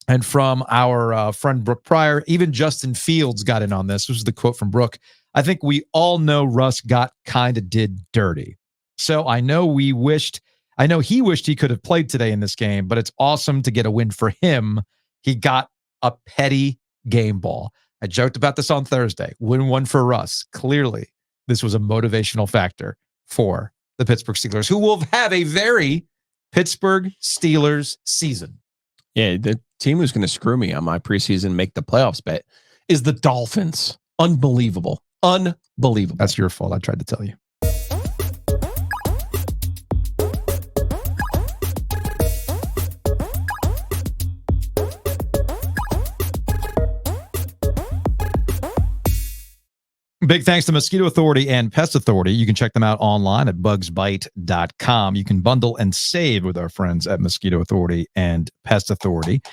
And from our friend Brooke Pryor, even Justin Fields got in on this. This was the quote from Brooke. I think we all know Russ did dirty. So I know he wished he could have played today in this game, but it's awesome to get a win for him. He got a petty game ball. I joked about this on Thursday. Win one for Russ. Clearly, this was a motivational factor for the Pittsburgh Steelers, who will have a very Pittsburgh Steelers season. Yeah, the team who's going to screw me on my preseason make the playoffs bet is the Dolphins. Unbelievable. Unbelievable. That's your fault. I tried to tell you. Big thanks to Mosquito Authority and Pest Authority. You can check them out online at bugsbite.com. You can bundle and save with our friends at Mosquito Authority and Pest Authority.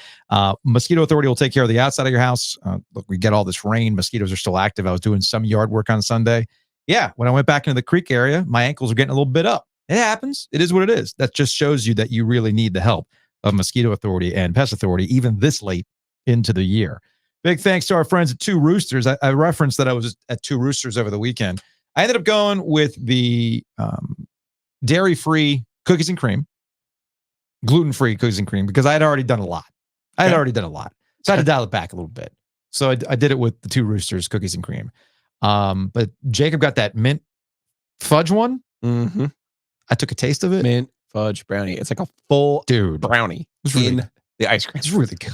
Mosquito Authority will take care of the outside of your house. Look, we get all this rain. Mosquitoes are still active. I was doing some yard work on Sunday. Yeah, when I went back into the creek area, my ankles are getting a little bit up. It happens. It is what it is. That just shows you that you really need the help of Mosquito Authority and Pest Authority, even this late into the year. Big thanks to our friends at Two Roosters. I referenced that I was at Two Roosters over the weekend. I ended up going with the dairy-free cookies and cream, gluten-free cookies and cream, because I had already done a lot. So I had to dial it back a little bit. So I did it with the Two Roosters cookies and cream. But Jacob got that mint fudge one. Mm-hmm. I took a taste of it. Mint fudge brownie. It's like a full brownie in the ice cream. It's really good.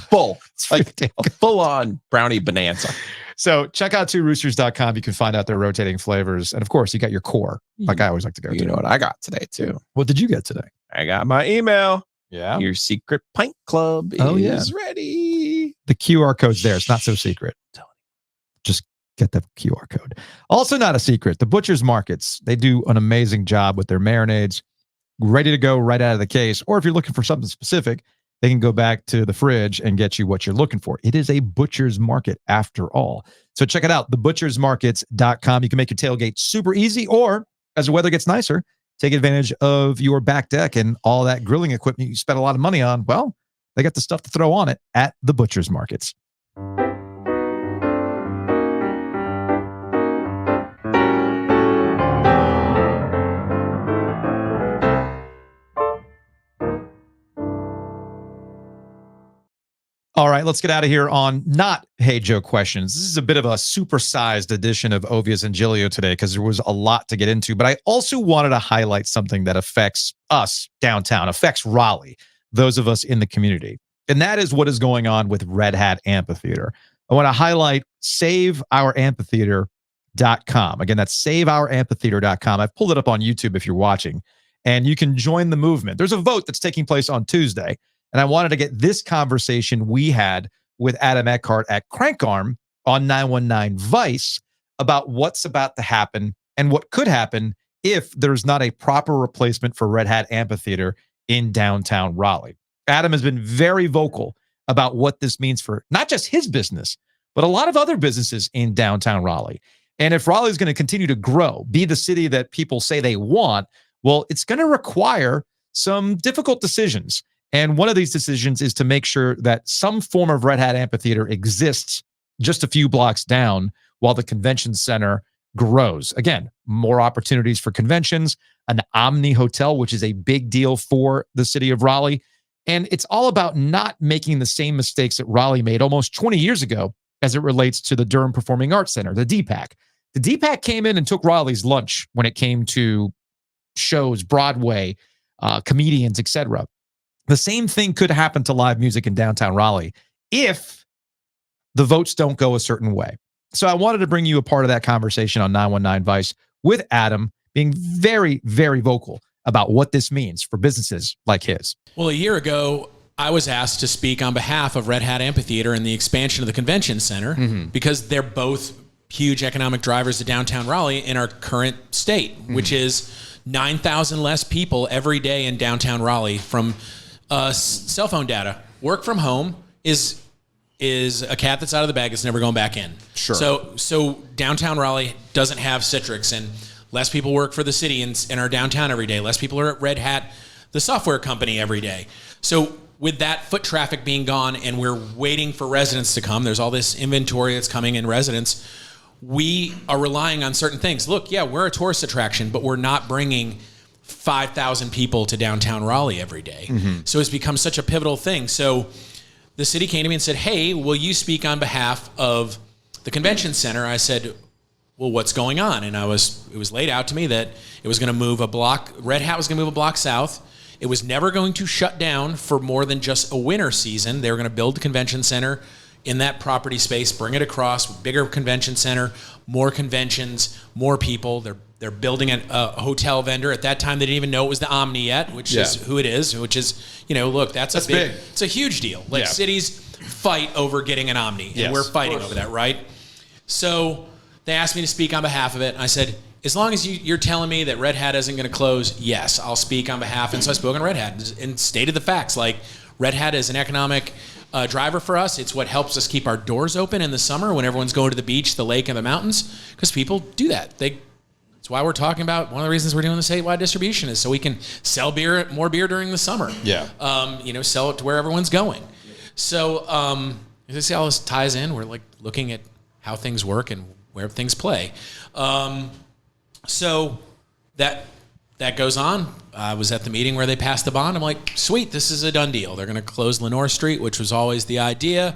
It's like a full-on brownie bonanza. So check out tworoosters.com. You can find out their rotating flavors. And of course, you got your core, like I always like to go to. You know what I got today, too? What did you get today? I got my email. Yeah. Your secret pint club is ready. The QR code's there. It's not so secret. Just get the QR code. Also not a secret. The Butcher's Markets. They do an amazing job with their marinades. Ready to go right out of the case. Or if you're looking for something specific, they can go back to the fridge and get you what you're looking for. It is a butcher's market after all. So check it out, thebutchersmarkets.com. You can make your tailgate super easy, or as the weather gets nicer, take advantage of your back deck and all that grilling equipment you spent a lot of money on. Well, they got the stuff to throw on it at the Butcher's Markets. All right, let's get out of here on not Hey Joe questions. This is a bit of a supersized edition of Ovies and Giglio today because there was a lot to get into. But I also wanted to highlight something that affects us downtown, affects Raleigh, those of us in the community. And that is what is going on with Red Hat Amphitheater. I want to highlight Save Our Amphitheater saveouramphitheater.com. Again, that's saveouramphitheater.com. I've pulled it up on YouTube if you're watching, and you can join the movement. There's a vote that's taking place on Tuesday, and I wanted to get this conversation we had with Adam Eckhart at Crankarm on 919 Vice about what's about to happen and what could happen if there's not a proper replacement for Red Hat Amphitheater in downtown Raleigh. Adam has been very vocal about what this means for not just his business, but a lot of other businesses in downtown Raleigh. And if Raleigh is going to continue to grow, be the city that people say they want, well, it's going to require some difficult decisions. And one of these decisions is to make sure that some form of Red Hat Amphitheater exists just a few blocks down while the convention center grows. Again, more opportunities for conventions, an Omni Hotel, which is a big deal for the city of Raleigh. And it's all about not making the same mistakes that Raleigh made almost 20 years ago as it relates to the Durham Performing Arts Center, the DPAC. The DPAC came in and took Raleigh's lunch when it came to shows, Broadway, comedians, etc. The same thing could happen to live music in downtown Raleigh if the votes don't go a certain way. So I wanted to bring you a part of that conversation on 919 Vice with Adam being very, very vocal about what this means for businesses like his. Well, a year ago, I was asked to speak on behalf of Red Hat Amphitheater and the expansion of the convention center because they're both huge economic drivers to downtown Raleigh in our current state, which is 9,000 less people every day in downtown Raleigh from cell phone data. Work from home is a cat that's out of the bag. It's never going back in. Sure. So downtown Raleigh doesn't have Citrix, and less people work for the city in our downtown every day. Less people are at Red Hat, the software company, every day. So with that foot traffic being gone and we're waiting for residents to come, there's all this inventory that's coming in residents. We are relying on certain things. Look, yeah, we're a tourist attraction, but we're not bringing 5,000 people to downtown Raleigh every day. So it's become such a pivotal thing. So the city came to me and said, hey, will you speak on behalf of the convention center? I said, well, what's going on? And it was laid out to me that it was going to move a block, Red Hat was going to move a block south. It was never going to shut down for more than just a winter season. They were going to build the convention center in that property space, bring it across, bigger convention center, more conventions, more people. They're building a hotel vendor. At that time, they didn't even know it was the Omni yet, which is who it is, which is, look, that's big. It's a huge deal. Like cities fight over getting an Omni, and we're fighting over that, right? So they asked me to speak on behalf of it. And I said, as long as you're telling me that Red Hat isn't going to close, yes, I'll speak on behalf. And so I spoke on Red Hat and stated the facts. Like, Red Hat is an economic driver for us. It's what helps us keep our doors open in the summer when everyone's going to the beach, the lake, and the mountains, because people do that. That's why we're talking about, one of the reasons we're doing the statewide distribution is so we can sell more beer during the summer. Sell it to where everyone's going. So as I see how this ties in, we're like looking at how things work and where things play. So that goes on. I was at the meeting where they passed the bond. I'm like, sweet, this is a done deal. They're going to close Lenore Street, which was always the idea.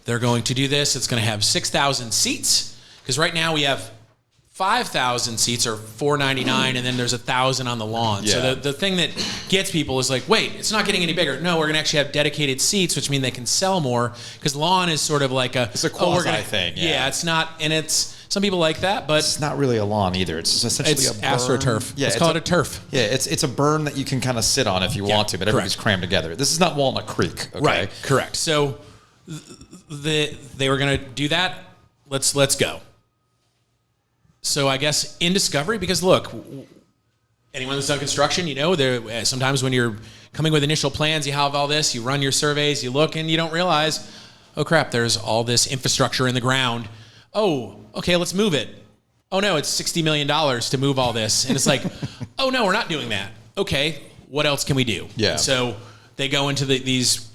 They're going to do this. It's going to have 6,000 seats, because right now we have 5,000 seats or 499, and then there's 1,000 on the lawn. So the thing that gets people is like, wait, it's not getting any bigger. No, we're going to actually have dedicated seats, which mean they can sell more, because lawn is sort of like it's a quasi thing. Yeah, it's not, and it's some people like that, but it's not really a lawn either. It's essentially a berm. AstroTurf. Yeah, let's call it a turf. Yeah, it's a berm that you can kind of sit on if you want to, but everybody's crammed together. This is not Walnut Creek. Okay? Right. Correct. So they were going to do that. Let's go. So I guess in discovery, because look, anyone that's done construction, there sometimes when you're coming with initial plans, you have all this, you run your surveys, you look, and you don't realize, oh crap, there's all this infrastructure in the ground. Oh, okay, let's move it. Oh no, it's $60 million to move all this. And it's like, oh no, we're not doing that. Okay, what else can we do? Yeah. And so they go into these,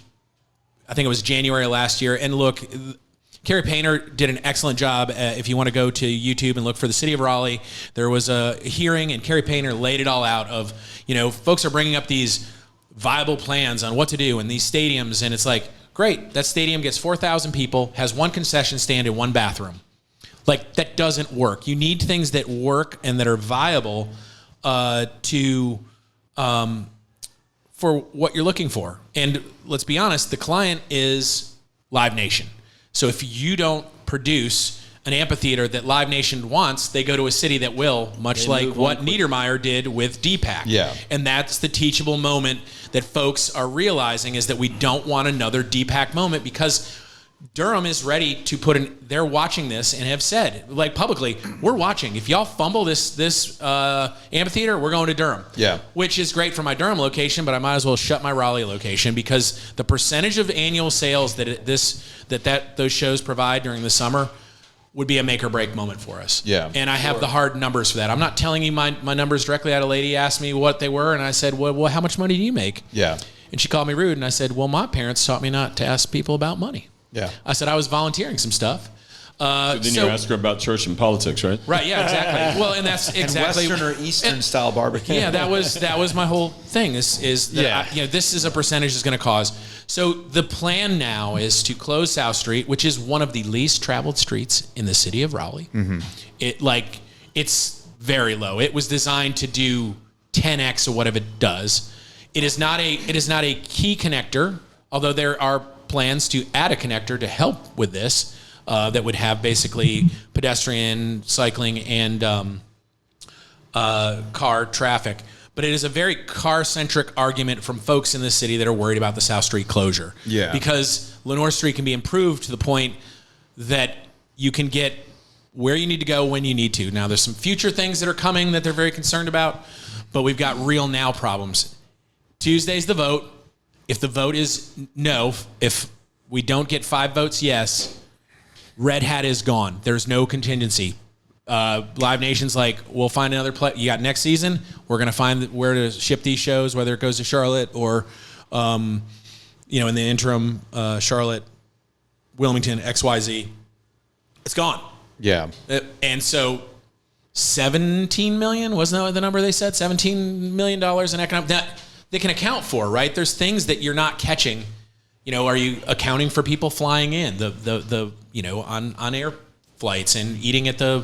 I think it was January last year, and look, Carrie Painter did an excellent job. If you want to go to YouTube and look for the City of Raleigh, there was a hearing, and Carrie Painter laid it all out of, folks are bringing up these viable plans on what to do in these stadiums, and it's like, great, that stadium gets 4,000 people, has one concession stand and one bathroom. Like, that doesn't work. You need things that work and that are viable for what you're looking for. And let's be honest, the client is Live Nation. So if you don't produce an amphitheater that Live Nation wants, they go to a city that will, much like what Niedermeyer did with DPAC. Yeah. And that's the teachable moment that folks are realizing, is that we don't want another DPAC moment, because Durham is ready to put in. They're watching this and have said, like, publicly, we're watching. If y'all fumble this amphitheater, we're going to Durham. Yeah. Which is great for my Durham location, but I might as well shut my Raleigh location, because the percentage of annual sales that those shows provide during the summer would be a make or break moment for us. Yeah. And I have the hard numbers for that. I'm not telling you my numbers directly. I had a lady ask me what they were, and I said, well, how much money do you make? Yeah. And she called me rude, and I said, well, my parents taught me not to ask people about money. Yeah. I said I was volunteering some stuff. So then you ask her about church and politics, right? Right, yeah, exactly. Well, and that's exactly. And Western or Eastern style barbecue. Yeah, that was my whole thing, is that this is a percentage that's going to cause. So the plan now is to close South Street, which is one of the least traveled streets in the city of Raleigh. Mm-hmm. It's very low. It was designed to do 10x of what it does. It is not a key connector, although there are plans to add a connector to help with this, that would have basically pedestrian, cycling, and car traffic. But it is a very car-centric argument from folks in the city that are worried about the South Street closure. Yeah. Because Lenore Street can be improved to the point that you can get where you need to go when you need to. Now, there's some future things that are coming that they're very concerned about, but we've got real now problems. Tuesday's the vote. If the vote is no, if we don't get 5 votes yes, Red Hat is gone. There's no contingency. Live Nation's like, we'll find another play. You got next season, we're going to find where to ship these shows, whether it goes to Charlotte or, in the interim, Charlotte, Wilmington, XYZ. It's gone. Yeah. And so 17 million, wasn't that the number they said? $17 million in economic, that they can account for, right? There's things that you're not catching. Are you accounting for people flying in, on air flights and eating at the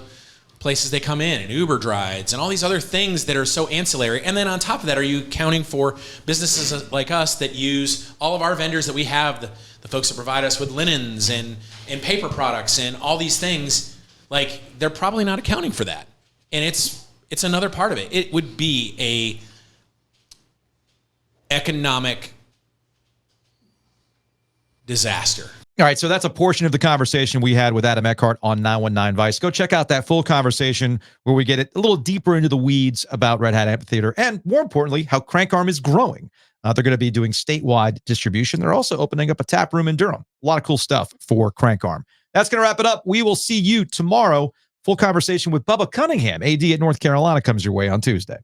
places they come in, and Uber rides and all these other things that are so ancillary? And then on top of that, are you accounting for businesses like us that use all of our vendors that we have, the folks that provide us with linens and paper products and all these things? Like, they're probably not accounting for that. And it's another part of it. It would be a economic disaster. All right, so that's a portion of the conversation we had with Adam Eckhart on 919 Vice. Go check out that full conversation where we get a little deeper into the weeds about Red Hat Amphitheater and, more importantly, how Crank Arm is growing. They're going to be doing statewide distribution. They're also opening up a tap room in Durham. A lot of cool stuff for Crank Arm. That's going to wrap it up. We will see you tomorrow. Full conversation with Bubba Cunningham, AD at North Carolina, comes your way on Tuesday.